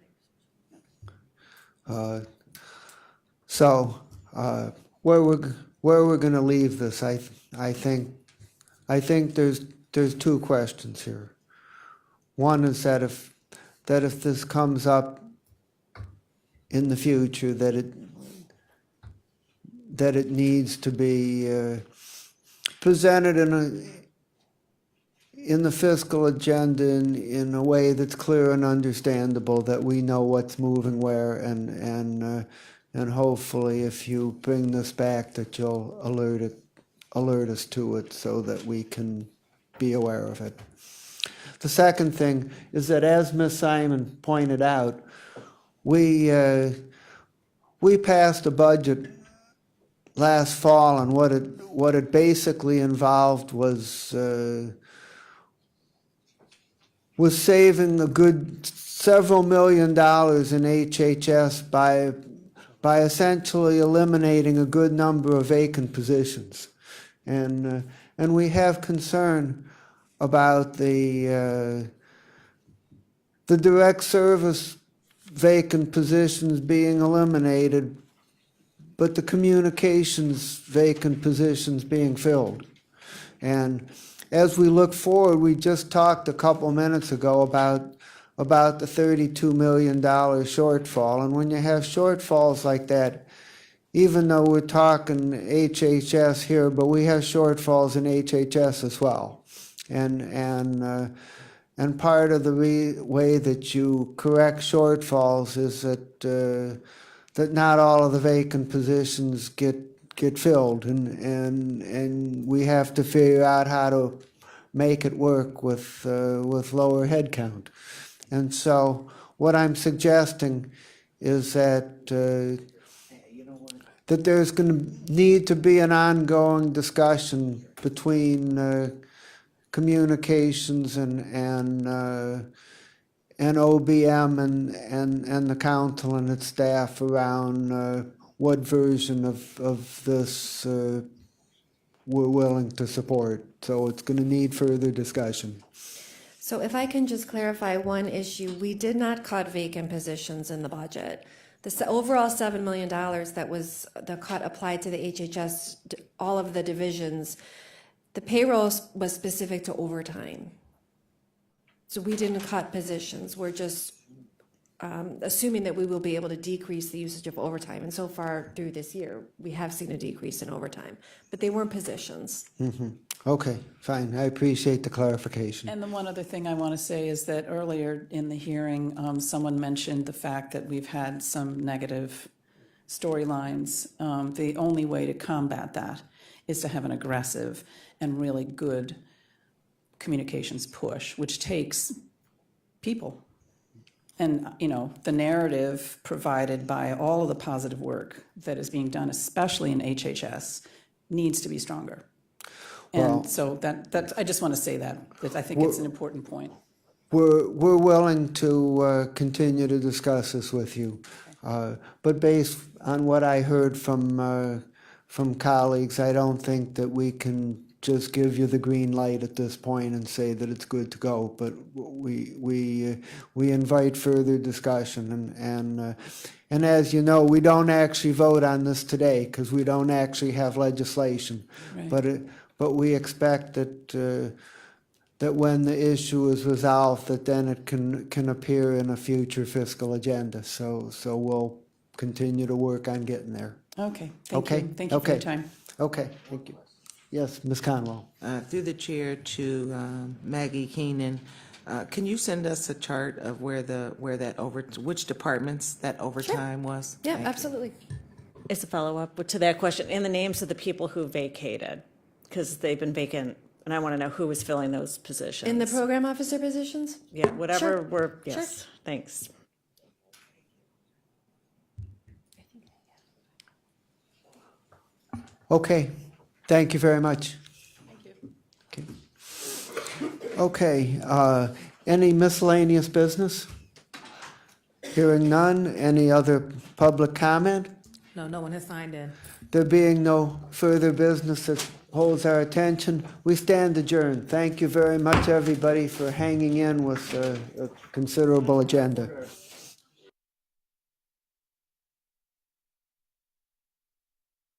hire. So, where we're going to leave this, I think there's two questions here. One is that if this comes up in the future, that it needs to be presented in the fiscal agenda in a way that's clear and understandable, that we know what's moving where, and hopefully if you bring this back, that you'll alert us to it so that we can be aware of it. The second thing is that, as Ms. Simon pointed out, we passed a budget last fall, and what it basically involved was saving a good several $1 million in HHS by essentially eliminating a good number of vacant positions. And we have concern about the the direct service vacant positions being eliminated, but the communications vacant positions being filled. And as we look forward, we just talked a couple minutes ago about the $32 million shortfall. And when you have shortfalls like that, even though we're talking HHS here, but we have shortfalls in HHS as well. And part of the way that you correct shortfalls is that not all of the vacant positions get filled, and we have to figure out how to make it work with lower headcount. And so what I'm suggesting is that there's going to need to be an ongoing discussion between communications and OBM and the council and its staff around what version of this we're willing to support. So it's going to need further discussion. So if I can just clarify one issue, we did not cut vacant positions in the budget. The overall $7 million that was the cut applied to the HHS, all of the divisions, the payroll was specific to overtime. So we didn't cut positions. We're just assuming that we will be able to decrease the usage of overtime. And so far through this year, we have seen a decrease in overtime, but they weren't positions. Okay, fine. I appreciate the clarification. And the one other thing I want to say is that earlier in the hearing, someone mentioned the fact that we've had some negative storylines. The only way to combat that is to have an aggressive and really good communications push, which takes people. And, you know, the narrative provided by all of the positive work that is being done, especially in HHS, needs to be stronger. And so that I just want to say that I think it's an important point. We're willing to continue to discuss this with you, but based on what I heard from colleagues, I don't think that we can just give you the green light at this point and say that it's good to go. But we invite further discussion, and as you know, we don't actually vote on this today because we don't actually have legislation, Right. But we expect that when the issue is resolved, that then it can appear in a future fiscal agenda. So we'll continue to work on getting there. Okay, thank Okay? you. Thank you for your time. Okay, thank you. Yes, Ms. Conwell. Through the chair to Maggie Keenan, can you send us a chart of which departments that overtime was? Yeah, Thank you. absolutely. It's a follow-up to that question, and the names of the people who vacated, because they've been vacant, and I want to know who was filling those positions. In the program officer positions? Yeah, whatever, Sure. yes, thanks. Okay, thank you very much. Thank you. Okay, any miscellaneous business? Hearing none, any other public comment? No, no one has signed in. There being no further business that holds our attention, we stand adjourned. Thank you very much, everybody, for hanging in with a considerable agenda.